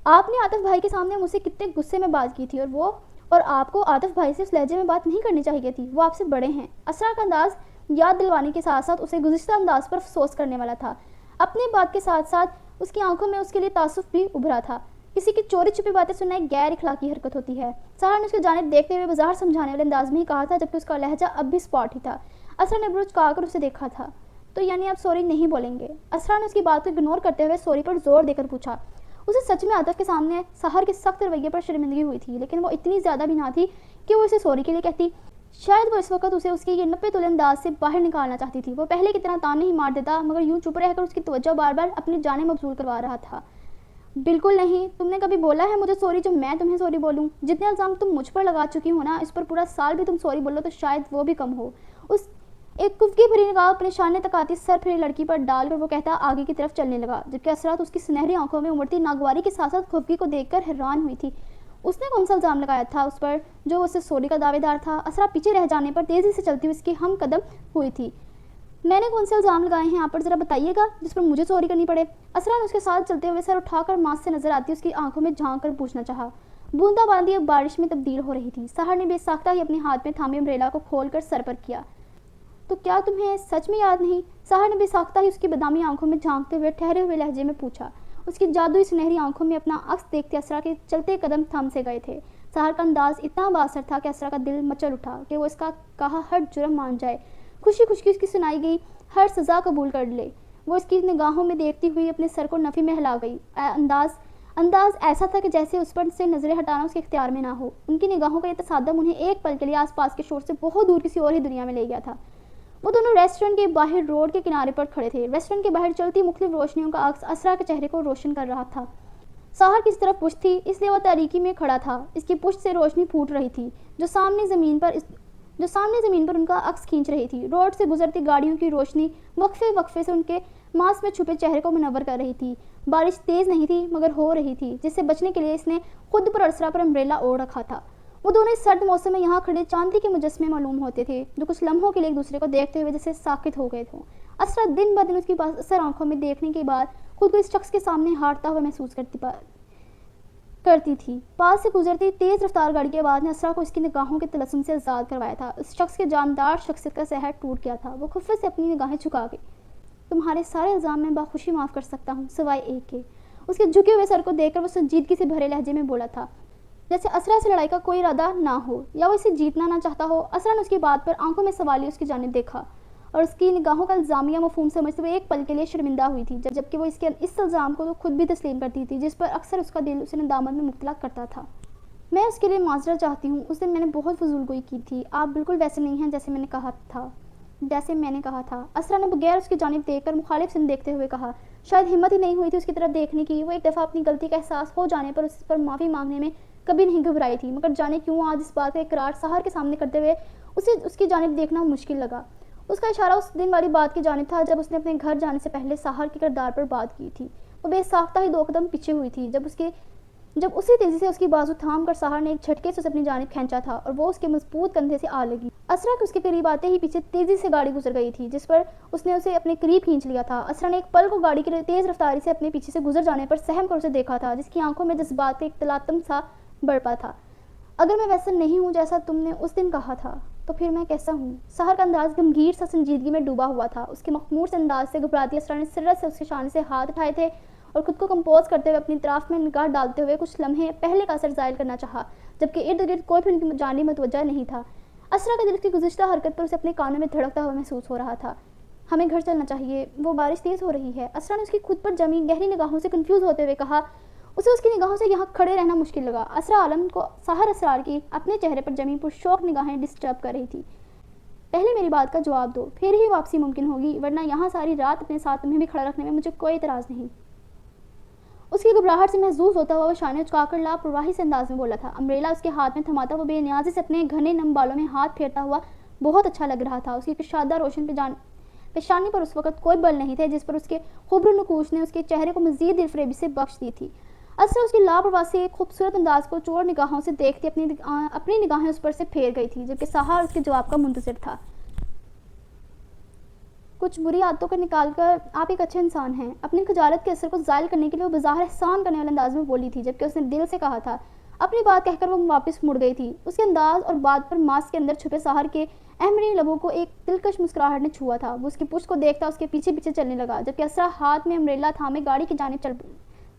آپ نے عاطف بھائی کے سامنے مجھ سے کتنے غصے میں بات کی تھی، اور آپ کو عاطف بھائی سے اس لہجے میں بات نہیں کرنی چاہیے تھی۔ وہ آپ سے بڑے ہیں۔ اسرا کا انداز یاد دلوانے کے ساتھ ساتھ اسے گزشتہ انداز پر افسوس کرنے والا تھا۔ اپنی بات کے ساتھ ساتھ اس کی آنکھوں میں اس کے لیے تعصب بھی ابھرا تھا۔ کسی کی چوری چھپی باتیں سننا ایک غیر اخلاقی حرکت ہوتی ہے۔ سحر نے اس کی جانب دیکھتے ہوئے بظاہر سمجھانے والے انداز میں ہی کہا تھا، جبکہ اس کا لہجہ اب بھی اسپاٹ ہی تھا۔ اسرا نے بروچ کھا کر اسے دیکھا تھا۔ تو یعنی آپ سوری نہیں بولیں گے؟ اسرا نے اس کی بات کو اگنور کرتے ہوئے سوری پر زور دے کر پوچھا۔ اسے سچ میں عاطف کے سامنے سحر کے سخت رویے پر شرمندگی ہوئی تھی، لیکن وہ اتنی زیادہ بھی نہ تھی کہ وہ اسے سوری کے لیے کہتی۔ شاید وہ اس وقت اسے اس کے یہ 90 تولے انداز سے باہر نکالنا چاہتی تھی۔ وہ پہلے کی طرح تانے ہی مار دیتا، مگر یوں چپ رہ کر اس کی توجہ بار بار اپنی جانب مبذول کروا رہا تھا۔ بالکل نہیں، تم نے کبھی بولا ہے مجھے سوری جو میں تمہیں سوری بولوں؟ جتنے الزام تم مجھ پر لگا چکی ہو نا، اس پر پورا سال بھی تم سوری بولو تو شاید وہ بھی کم ہو۔ اس ایک کفکی بھری نگاہ اپنے شانے تک آتی سر پھری لڑکی پر ڈال کر وہ کہتا آگے کی طرف چلنے لگا، جبکہ اسرا تو اس کی سنہری آنکھوں میں امڑتی ناگواری کے ساتھ ساتھ کفکی کو دیکھ کر حیران ہوئی تھی۔ اس نے کون سا الزام لگایا تھا اس پر جو اس سے سوری کا دعوے دار تھا؟ اسرا پیچھے رہ جانے پر تیزی سے چلتی ہوئی اس کی ہم قدم ہوئی تھی۔ میں نے کون سے الزام لگائے ہیں آپ پر، ذرا بتائیے گا جس پر مجھے سوری کرنی پڑے؟ اسرا نے اس کے ساتھ چلتے ہوئے سر اٹھا کر ماس سے نظر آتی اس کی آنکھوں میں جھانک کر پوچھنا چاہا۔ بوندا باندی اب بارش میں تبدیل ہو رہی تھی۔ سحر نے بے ساختہ ہی اپنے ہاتھ میں تھامی امبریلا کو کھول کر سر پر کیا۔ تو کیا تمہیں سچ میں یاد نہیں؟ سحر نے بے ساختہ ہی اس کی بادامی آنکھوں میں جھانکتے ہوئے ٹھہرے ہوئے لہجے میں پوچھا۔ اس کی جادوئی سنہری آنکھوں میں اپنا عکس دیکھتے اسرا کے چلتے قدم تھم سے گئے تھے۔ سحر کا انداز اتنا بااثر تھا کہ اسرا کا دل مچل اٹھا کہ وہ اس کا کہا ہر جرم مان جائے، خوشی خوشی اس کی سنائی گئی ہر سزا قبول کر لے۔ وہ اس کی نگاہوں میں دیکھتی ہوئی اپنے سر کو نفی میں ہلا گئی۔ انداز ایسا تھا کہ جیسے اس پر سے نظریں ہٹانا اس کے اختیار میں نہ ہو۔ ان کی نگاہوں کا یہ تصادم انہیں ایک پل کے لیے آس پاس کے شور سے بہت دور کسی اور ہی دنیا میں لے گیا تھا۔ وہ دونوں ریسٹورنٹ کے باہر روڈ کے کنارے پر کھڑے تھے۔ ریسٹورنٹ کے باہر چلتی مختلف روشنیوں کا عکس اسرا کے چہرے کو روشن کر رہا تھا۔ سحر کس طرف پشت تھی، اس لیے وہ تاریکی میں کھڑا تھا۔ اس کی پشت سے روشنی پھوٹ رہی تھی جو سامنے زمین پر ان کا عکس کھینچ رہی تھی۔ روڈ سے گزرتی گاڑیوں کی روشنی وقفے وقفے سے ان کے ماس میں چھپے چہرے کو منور کر رہی تھی۔ بارش تیز نہیں تھی مگر ہو رہی تھی، جس سے بچنے کے لیے اس نے خود پر اسرا پر امبریلا اوڑھ رکھا تھا۔ وہ دونوں اس سرد موسم میں یہاں کھڑے چاندی کے مجسمے معلوم ہوتے تھے جو کچھ لمحوں کے لیے ایک دوسرے کو دیکھتے ہوئے جیسے ساکت ہو گئے تھے۔ اسرا دن بدن اس کی بااثر آنکھوں میں دیکھنے کے بعد خود کو اس شخص کے سامنے ہارتا ہوا محسوس کرتی تھی۔ پاس سے گزرتی تیز رفتار گاڑی کے بعد نے اسرا کو اس کی نگاہوں کے طلسم سے آزاد کروایا تھا۔ اس شخص کے جاندار شخصیت کا سحر ٹوٹ گیا تھا۔ وہ خفت سے اپنی نگاہیں جھکا گئی۔ تمہارے سارے الزام میں بخوشی معاف کر سکتا ہوں سوائے ایک کے۔ اس کے جھکے ہوئے سر کو دیکھ کر وہ سنجیدگی سے بھرے لہجے میں بولا تھا، جیسے اسرا سے لڑائی کا کوئی ارادہ نہ ہو یا وہ اسے جیتنا نہ چاہتا ہو۔ اسرا نے اس کی بات پر آنکھوں میں سوالیہ اس کی جانب دیکھا اور اس کی نگاہوں کا الزامیہ مفہوم سمجھتے ہوئے ایک پل کے لیے شرمندہ ہوئی تھی، جبکہ وہ اس الزام کو تو خود بھی تسلیم کرتی تھی جس پر اکثر اس کا دل اسے ندامت میں مبتلا کرتا تھا۔ میں اس کے لیے معذرت چاہتی ہوں۔ اس دن میں نے بہت فضول گوئی کی تھی۔ آپ بالکل ویسے نہیں ہیں جیسے میں نے کہا تھا۔ اسرا نے بغیر اس کی جانب دیکھ کر مخالف سن دیکھتے ہوئے کہا۔ شاید ہمت ہی نہیں ہوئی تھی اس کی طرف دیکھنے کی۔ وہ ایک دفعہ اپنی غلطی کا احساس ہو جانے پر اس پر معافی مانگنے میں کبھی نہیں گھبرائی تھی، مگر جانے کیوں آج اس بات کا اقرار سحر کے سامنے کرتے ہوئے اسے اس کی جانب دیکھنا مشکل لگا۔ اس کا اشارہ اس دن والی بات کی جانب تھا جب اس نے اپنے گھر جانے سے پہلے سحر کے کردار پر بات کی تھی۔ وہ بے ساختہ ہی 2 قدم پیچھے ہوئی تھی جب اسی تیزی سے اس کی بازو تھام کر سحر نے ایک جھٹکے سے اسے اپنی جانب کھینچا تھا اور وہ اس کے مضبوط کندھے سے آ لگی۔ اسرا کے اس کے قریب آتے ہی پیچھے تیزی سے گاڑی گزر گئی تھی جس پر اس نے اسے اپنے قریب کھینچ لیا تھا۔ اسرا نے ایک پل کو گاڑی کی تیز رفتاری سے اپنے پیچھے سے گزر جانے پر سہم کر اسے دیکھا تھا، جس کی آنکھوں میں جذبات کا ایک تلاطم سا برپا تھا۔ اگر میں ویسا نہیں ہوں جیسا تم نے اس دن کہا تھا تو پھر میں کیسا ہوں؟ سحر کا انداز گمگیر سا سنجیدگی میں ڈوبا ہوا تھا۔ اس کے مخمور سے انداز سے گھبراتی اسرا نے سرت سے اس کے شانے سے ہاتھ اٹھائے تھے اور خود کو کمپوز کرتے ہوئے اپنی طرف میں نگاہ ڈالتے ہوئے کچھ لمحے پہلے کا اثر زائل کرنا چاہا، جبکہ ارد گرد کوئی بھی ان کی جانب متوجہ نہیں تھا۔ اسرا کا دل کی گزشتہ حرکت پر اسے اپنے کانوں میں دھڑکتا ہوا محسوس ہو رہا تھا۔ ہمیں گھر چلنا چاہیے، وہ بارش تیز ہو رہی ہے۔ اسرا نے اس کی خود پر جمی گہری نگاہوں سے کنفیوز ہوتے ہوئے کہا۔ اسے اس کی نگاہوں سے یہاں کھڑے رہنا مشکل لگا۔ اسرا عالم کو سحر اسرار کی اپنے چہرے پر جمی پرشوق نگاہیں ڈسٹرب کر رہی تھی۔ پہلے میری بات کا جواب دو، پھر ہی واپسی ممکن ہوگی، ورنہ یہاں ساری رات اپنے ساتھ تمہیں بھی کھڑا رکھنے میں مجھے کوئی اعتراض نہیں۔ اس کی گھبراہٹ سے محظوظ ہوتا ہوا وہ شانے اچکا کر لاپرواہی سے انداز میں بولا تھا۔ امبریلا اس کے ہاتھ میں تھماتا وہ بے نیازی سے اپنے گھنے نم بالوں میں ہاتھ پھیرتا ہوا بہت اچھا لگ رہا تھا۔ اس کی کشادہ روشن پیشانی پر اس وقت کوئی بل نہیں تھے جس پر اس کے خوبرو نقوش نے اس کے چہرے کو مزید دلفریبی سے بخش دی تھی۔ اسرا اس کی لاپرواہ سے ایک خوبصورت انداز کو چور نگاہوں سے دیکھتی اپنی نگاہیں اس پر سے پھیر گئی تھی، جبکہ سہار اس کے جواب کا منتظر تھا۔ کچھ بری عادتوں کو نکال کر آپ ایک اچھے انسان ہیں، اپنی خجالت کے اثر کو زائل کرنے کے لیے وہ بظاہر احسان کرنے والے انداز میں بولی تھی، جبکہ اس نے دل سے کہا تھا۔ اپنی بات کہہ کر وہ واپس مڑ گئی تھی۔ اس کے انداز اور بات پر ماسک کے اندر چھپے سہار کے احمری لبوں کو ایک دلکش مسکراہٹ نے چھوا تھا۔ وہ اس کی پشت کو دیکھتا اس کے پیچھے پیچھے چلنے لگا، جبکہ اسرا ہاتھ میں امبریلا تھامے گاڑی کی جانب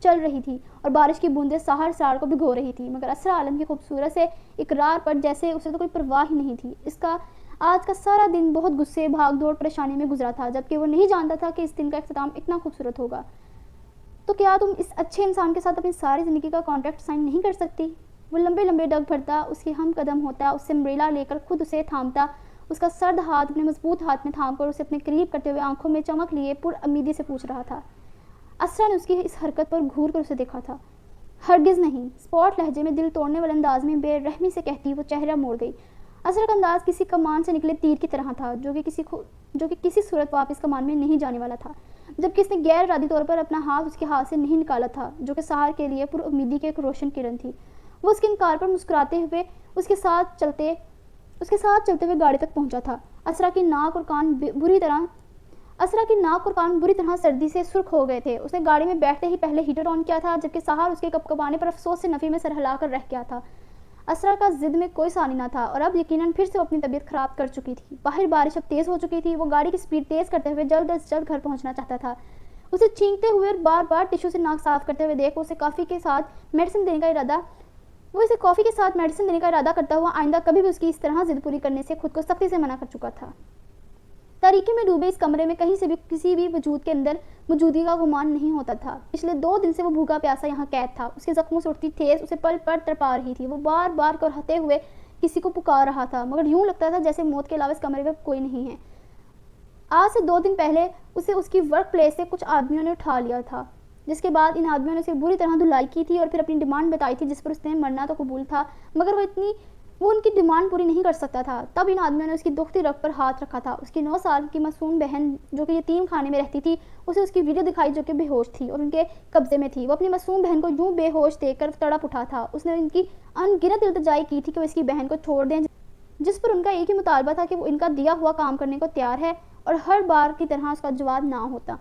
چل رہی تھی اور بارش کی بوندیں سہار کو بھگو رہی تھی، مگر اسرا عالم کی خوبصورت سے اقرار پر جیسے اسے تو کوئی پرواہ ہی نہیں تھی۔ اس کا آج کا سارا دن بہت غصے، بھاگ دوڑ، پریشانی میں گزرا تھا، جبکہ وہ نہیں جانتا تھا کہ اس دن کا اختتام اتنا خوبصورت ہوگا۔ تو کیا تم اس اچھے انسان کے ساتھ اپنی ساری زندگی کا کانٹریکٹ سائن نہیں کر سکتی؟ وہ لمبے لمبے ڈگ بھرتا، اس کے ہم قدم ہوتا، اس سے امبریلا لے کر خود اسے تھامتا، اس کا سرد ہاتھ اپنے مضبوط ہاتھ میں تھام کر اسے اپنے قریب کرتے ہوئے آنکھوں میں چمک لیے پر امیدی سے پوچھ رہا تھا۔ اسرا نے اس کی اس حرکت پر گھور کر اسے دیکھا تھا۔ ہرگز نہیں، اسپاٹ لہجے میں دل توڑنے والے انداز میں بے رحمی سے کہتی وہ چہرہ موڑ گئی۔ اسرا کا انداز کسی کمان سے نکلے تیر کی طرح تھا جو کہ کسی صورت واپس کمان میں نہیں جانے والا تھا، جبکہ اس نے غیر ارادی طور پر اپنا ہاتھ اس کے ہاتھ سے نہیں نکالا تھا، جو کہ سہار کے لیے پر امیدی کی ایک روشن کرن تھی۔ وہ اس کے انکار پر مسکراتے ہوئے اس کے ساتھ چلتے ہوئے گاڑی تک پہنچا تھا۔ اسرا کی ناک اور کان بری طرح سردی سے سرخ ہو گئے تھے۔ اس نے گاڑی میں بیٹھتے ہی پہلے ہیٹر آن کیا تھا، جبکہ سہار اس کے کپکپانے پر افسوس سے نفی میں سر ہلا کر رہ گیا تھا۔ اسرا کا ضد میں کوئی ثانی نہ تھا اور اب یقیناً پھر سے وہ اپنی طبیعت خراب کر چکی تھی۔ باہر بارش اب تیز ہو چکی تھی۔ وہ گاڑی کی سپیڈ تیز کرتے ہوئے جلد از جلد گھر پہنچنا چاہتا تھا۔ اسے چھینکتے ہوئے اور بار بار ٹشو سے ناک صاف کرتے ہوئے دیکھ وہ اسے کافی کے ساتھ میڈیسن دینے کا ارادہ کرتا ہوا آئندہ کبھی بھی اس کی اس طرح ضد پوری کرنے سے خود کو سختی سے منع کر چکا تھا۔ تاریکی میں ڈوبے اس کمرے میں کہیں سے بھی کسی بھی وجود کے اندر موجودگی کا گمان نہیں ہوتا تھا۔ پچھلے 2 دن سے وہ بھوکا پیاسا یہاں قید تھا۔ اس کے زخموں سے اٹھتی ٹھیس اسے پل پل تڑپا رہی تھی۔ وہ بار بار کرہتے ہوئے کسی کو پکار رہا تھا، مگر یوں لگتا تھا جیسے موت کے علاوہ اس کمرے میں کوئی نہیں ہے۔ آج سے 2 دن پہلے اسے اس کی ورک پلیس سے کچھ آدمیوں نے اٹھا لیا تھا، جس کے بعد ان آدمیوں نے اسے بری طرح دھلائی کی تھی اور پھر اپنی ڈیمانڈ بتائی تھی جس پر اس نے مرنا تو قبول تھا، مگر وہ ان کی ڈیمانڈ پوری نہیں کر سکتا تھا۔ تب ان آدمیوں نے اس کی دکھتی رگ پر ہاتھ رکھا تھا۔ اس کی 9 سال کی معصوم بہن جو کہ یتیم خانے میں رہتی تھی، اسے اس کی ویڈیو دکھائی جو کہ بے ہوش تھی اور ان کے قبضے میں تھی۔ وہ اپنی معصوم بہن کو یوں بے ہوش دیکھ کر تڑپ اٹھا تھا۔ اس نے ان کی ان گنت التجائی کی تھی کہ وہ اس کی بہن کو چھوڑ دیں، جس پر ان کا ایک ہی مطالبہ تھا کہ وہ ان کا دیا ہوا کام کرنے کو تیار ہے اور ہر بار کی طرح اس کا جواب نہ ہوتا۔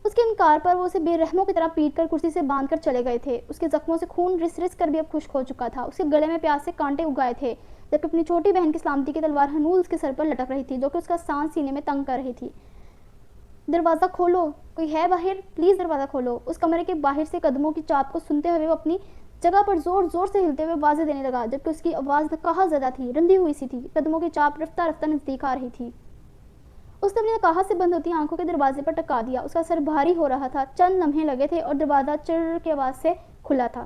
اس کے انکار پر وہ اسے بے رحموں کی طرح پیٹ کر کرسی سے باندھ کر چلے گئے تھے۔ اس کے زخموں سے خون رس رس کر بھی اب خشک ہو چکا تھا۔ اس کے گلے میں پیاس سے کانٹے اگائے تھے، جبکہ اپنی چھوٹی بہن کی سلامتی کی تلوار ہنوز اس کے سر پر لٹک رہی تھی، جو کہ اس کا سانس سینے میں تنگ کر رہی تھی۔ دروازہ کھولو، کوئی ہے باہر؟ پلیز دروازہ کھولو۔ اس کمرے کے باہر سے قدموں کی چاپ کو سنتے ہوئے وہ اپنی جگہ پر زور زور سے ہلتے ہوئے آوازیں دینے لگا، جبکہ اس کی آواز نقاہت زدہ تھی، رندی ہوئی سی تھی۔ قدموں کی چاپ رفتہ رفتہ نزدیک آ رہی تھی۔ اس نے اپنی نقاہت سے بند ہوتی آنکھوں کے دروازے پر ٹکا دیا۔ اس کا سر بھاری ہو رہا تھا۔ چند لمحے لگے تھے اور دروازہ چر کی آواز سے کھلا تھا۔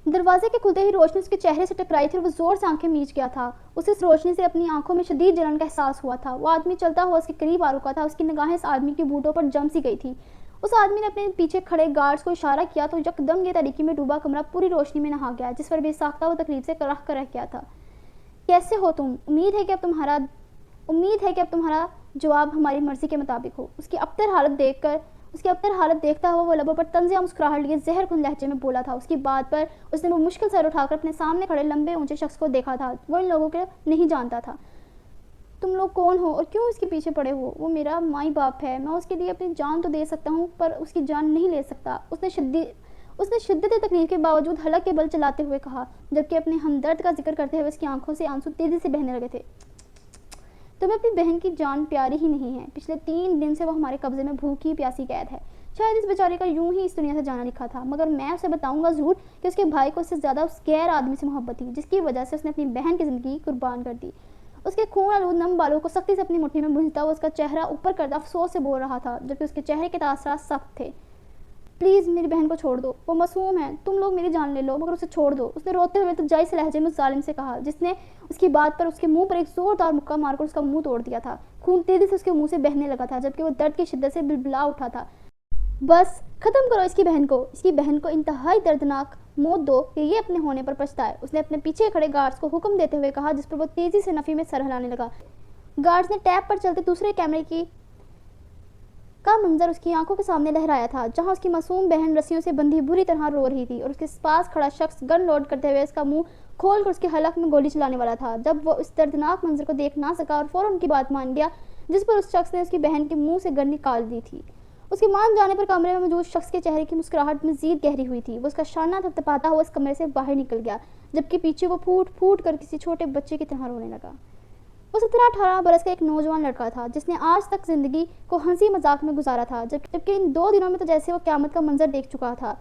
دروازے کے کھلتے ہی روشنی اس کے چہرے سے ٹکرائی تھی اور وہ زور سے آنکھیں میچ گیا تھا۔ اسے اس روشنی سے اپنی آنکھوں میں شدید جلن کا احساس ہوا تھا۔ وہ آدمی چلتا ہوا اس کے قریب آ رکا تھا۔ اس کی نگاہیں اس آدمی کی بوٹوں پر جم سی گئی تھی۔ اس آدمی نے اپنے پیچھے کھڑے گارڈز کو اشارہ کیا تو یکدم یہ تاریکی میں ڈوبا کمرہ پوری روشنی میں نہا گیا، جس پر بے ساختہ وہ تکلیف سے کرخ کر رہ گیا تھا۔ کیسے ہو تم؟ امید ہے کہ اب تمہارا جواب ہماری مرضی کے مطابق ہو۔ اس کی ابتر حالت دیکھتا ہوا وہ لبوں پر طنزیہ مسکراہٹ لیے زہر کن لہجے میں بولا تھا۔ اس کی بات پر اس نے وہ مشکل سر اٹھا کر اپنے سامنے کھڑے لمبے اونچے شخص کو دیکھا تھا۔ وہ ان لوگوں کو نہیں جانتا تھا۔ تم لوگ کون ہو اور کیوں اس کے پیچھے پڑے ہو؟ وہ میرا مائی باپ ہے، میں اس کے لیے اپنی جان تو دے سکتا ہوں پر اس کی جان نہیں لے سکتا، اس نے شدت تکلیف کے باوجود حلق کے بل چلاتے ہوئے کہا، جبکہ اپنے ہمدرد کا ذکر کرتے ہوئے اس کی آنکھوں سے آنسو تیزی سے بہنے لگے تھے۔ تمہیں اپنی بہن کی جان پیاری ہی نہیں ہے۔ پچھلے 3 دن سے وہ ہمارے قبضے میں بھوکی پیاسی قید ہے۔ شاید اس بیچارے کا یوں ہی اس دنیا سے جانا لکھا تھا، مگر میں اسے بتاؤں گا ضرور کہ اس کے بھائی کو اس سے زیادہ اس غیر آدمی سے محبت تھی، جس کی وجہ سے اس نے اپنی بہن کی زندگی قربان کر دی۔ اس کے خون آلود نم بالوں کو سختی سے اپنی مٹھی میں بھونجتا ہوا اس کا چہرہ اوپر کرتا افسوس سے بول رہا تھا، جبکہ اس کے چہرے کے تاثرات سخت تھے۔ پلیز میری بہن کو چھوڑ دو، وہ معصوم ہے، تم لوگ میری جان لے لو مگر اسے چھوڑ دو، اس نے روتے ہوئے تجائی سے لہجے میں اس ظالم سے کہا، جس نے اس کی بات پر اس کے منہ پر ایک زوردار مکہ مار کر اس کا منہ توڑ دیا تھا۔ خون تیزی سے اس کے منہ سے بہنے لگا تھا، جبکہ وہ درد کی شدت سے بلبلا اٹھا تھا۔ بس ختم کرو اس کی بہن کو انتہائی دردناک موت دو کہ یہ اپنے ہونے پر پچھتائے، اس نے اپنے پیچھے کھڑے گارڈز کو حکم دیتے ہوئے کہا، جس پر وہ تیزی سے نفی میں سر ہلانے لگا۔ گارڈز نے ٹیپ پر چلتے دوسرے کیمرے کا منظر اس کی آنکھوں کے سامنے لہرایا تھا، جہاں اس کی معصوم بہن رسیوں سے بندھی بری طرح رو رہی تھی اور اس کے پاس کھڑا شخص گن لوڈ کرتے ہوئے اس کا منہ کھول کر اس کے حلق میں گولی چلانے والا تھا۔ جب وہ اس دردناک منظر کو دیکھ نہ سکا اور فوراً ان کی بات مان گیا جس پر اس شخص نے اس کی بہن کے منہ سے گن نکال دی تھی، اس کے مان جانے پر کمرے میں موجود شخص کے چہرے کی مسکراہٹ مزید گہری ہوئی تھی۔ وہ اس کا شانہ تھپتھپاتا ہوا اس کمرے سے باہر نکل گیا، جبکہ پیچھے وہ پھوٹ پھوٹ کر کسی چھوٹے بچے کی طرح رونے لگا۔ وہ 17-18 برس کا ایک نوجوان لڑکا تھا جس نے آج تک زندگی کو ہنسی مذاق میں گزارا تھا، جبکہ ان 2 دنوں میں تو جیسے وہ قیامت کا منظر دیکھ چکا تھا۔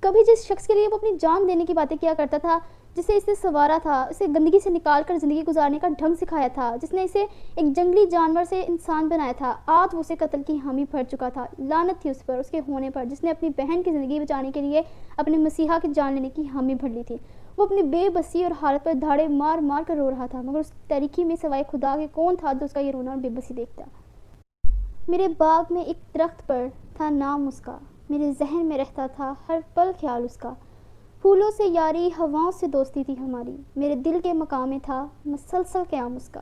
کبھی جس شخص کے لیے وہ اپنی جان دینے کی باتیں کیا کرتا تھا، جسے اسے سنوارا تھا، اسے گندگی سے نکال کر زندگی گزارنے کا ڈھنگ سکھایا تھا، جس نے اسے ایک جنگلی جانور سے انسان بنایا تھا، آج وہ اسے قتل کی حامی بھر چکا تھا۔ لعنت تھی اس پر، اس کے ہونے پر، جس نے اپنی بہن کی زندگی بچانے کے لیے اپنے مسیحا کی جان لینے کی حامی بھر لی تھی۔ وہ اپنی بے بسی اور حالت پر دھاڑے مار مار کر رو رہا تھا، مگر اس تاریکی میں سوائے خدا کے کون تھا جو اس کا یہ رونا اور بے بسی دیکھتا۔ میرے باغ میں ایک درخت پر تھا نام اس کا، میرے ذہن میں رہتا تھا ہر پل خیال اس کا، پھولوں سے یاری ہواؤں سے دوستی تھی ہماری، میرے دل کے مقام میں تھا مسلسل قیام اس کا۔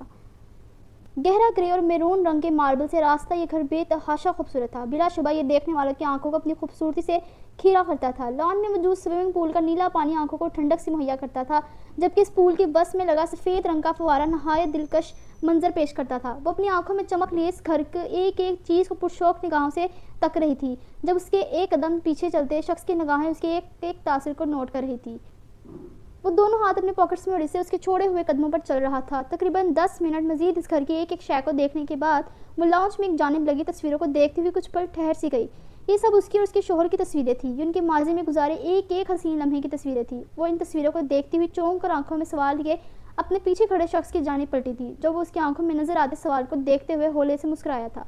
گہرا گرے اور میرون رنگ کے ماربل سے راستہ یہ گھر بے تحاشا خوبصورت تھا، بلا شبہ یہ دیکھنے والوں کی آنکھوں کو اپنی خوبصورتی سے کھیرا کرتا تھا۔ لان میں موجود سوئمنگ پول کا نیلا پانی آنکھوں کو ٹھنڈک سے مہیا کرتا تھا، جبکہ اس پول کے وسط میں لگا سفید رنگ کا فوارہ نہایت دلکش منظر پیش کرتا تھا۔ وہ اپنی آنکھوں میں چمک لیے اس گھر کے ایک ایک چیز کو پرشوق نگاہوں سے تک رہی تھی، جب اس کے ایک قدم پیچھے چلتے شخص کی نگاہیں اس کے ایک ایک تاثر کو نوٹ کر رہی تھی۔ وہ دونوں ہاتھ اپنے پاکٹس میں اڑے سے اس کے چھوڑے ہوئے قدموں پر چل رہا تھا۔ تقریباً 10 منٹ مزید اس گھر کی ایک ایک شے کو دیکھنے کے بعد وہ لاؤنج میں ایک جانب لگی تصویروں کو دیکھتی ہوئی کچھ پل ٹھہر سی گئی۔ یہ سب اس کی اور اس کے شوہر کی تصویریں تھیں، یہ ان کے ماضی میں گزارے ایک ایک حسین لمحے کی تصویریں تھیں۔ وہ ان تصویروں کو دیکھتی ہوئی چونک کر آنکھوں میں سوال لیے اپنے پیچھے کھڑے شخص کی جانب پلٹی تھی، جو وہ اس کی آنکھوں میں نظر آتے سوال کو دیکھتے ہوئے ہولے سے مسکرایا تھا۔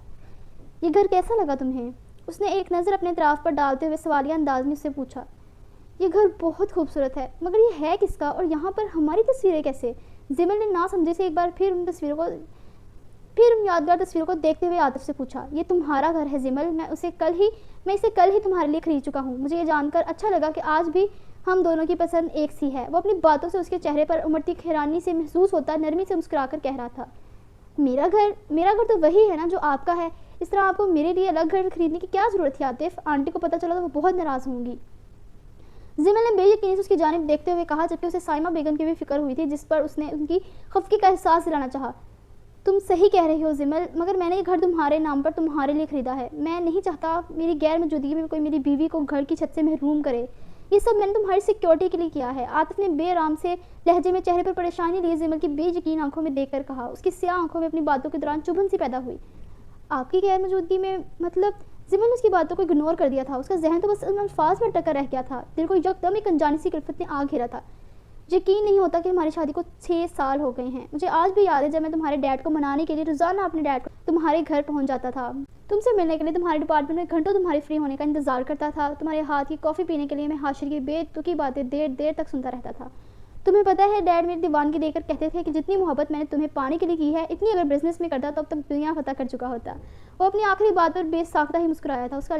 یہ گھر کیسا لگا تمہیں؟ اس نے ایک نظر اپنے اطراف پر ڈالتے ہوئے سوالیہ انداز میں اس سے پوچھا۔ یہ گھر بہت خوبصورت ہے، مگر یہ ہے کس کا اور یہاں پر ہماری تصویریں کیسے؟ زمل نے نہ سمجھے سے ایک بار پھر ان یادگار تصویروں کو دیکھتے ہوئے عاطف سے پوچھا۔ یہ تمہارا گھر ہے زمل، میں اسے کل ہی تمہارے لیے خرید چکا ہوں۔ مجھے یہ جان کر اچھا لگا کہ آج بھی ہم دونوں کی پسند ایک سی ہے۔ وہ اپنی باتوں سے اس کے چہرے پر امڑتی حیرانی سے محسوس ہوتا نرمی سے مسکرا کر کہہ رہا تھا، میرا گھر تو وہی ہے نا جو آپ کا ہے، اس طرح آپ کو میرے لیے الگ گھر خریدنے کی کیا ضرورت تھی عاطف؟ آنٹی کو پتہ چلا تو وہ بہت ناراض ہوں گی۔ زمل نے بے یقینی سے اس کی جانب دیکھتے ہوئے کہا، جبکہ اسے سائمہ بیگم کی بھی فکر ہوئی تھی جس پر اس نے ان کی خفگی کا احساس دلانا چاہا۔ تم صحیح کہہ رہی ہو زمل، مگر میں نے یہ گھر تمہارے نام پر تمہارے لیے خریدا ہے۔ میں نہیں چاہتا میری غیر موجودگی میں کوئی میری بیوی کو گھر کی چھت سے محروم کرے۔ یہ سب میں نے تمہاری سیکیورٹی کے لیے کیا ہے۔ عاطف نے بے آرام سے لہجے میں چہرے پر پریشانی لیے زمل کی بے یقین آنکھوں میں دیکھ کر کہا۔ اس کی سیاہ آنکھوں میں اپنی باتوں کے دوران چبھن سی پیدا ہوئی۔ آپ کی غیر موجودگی میں مطلب؟ زمل نے اس کی باتوں کو اگنور کر دیا تھا، اس کا ذہن تو بس ان الفاظ میں ٹکر رہ گیا تھا، دل کو یکدم ایک انجانی سی کلفت نے آ گھیرا تھا۔ یقین نہیں ہوتا کہ ہماری شادی کو 6 سال ہو گئے ہیں۔ مجھے آج بھی یاد ہے جب میں تمہارے ڈیڈ کو منانے کے لیے روزانہ اپنے ڈیڈ کو تمہارے گھر پہنچ جاتا تھا، تم سے ملنے کے لیے تمہارے ڈپارٹمنٹ میں گھنٹوں تمہارے فری ہونے کا انتظار کرتا تھا، تمہارے ہاتھ کی کافی پینے کے لیے میں حاشر کی بے تکی باتیں دیر دیر تک سنتا رہتا تھا۔ تمہیں پتہ ہے ڈیڈ میری دیوانگی دیکھ کر کہتے تھے کہ جتنی محبت میں نے تمہیں پانے کے لیے کی ہے اتنی اگر بزنس میں کرتا تو اب تک دنیا فتح کر چکا ہوتا۔ وہ اپنی آخری بات پر بے ساختہ ہی مسکرایا تھا، اس کا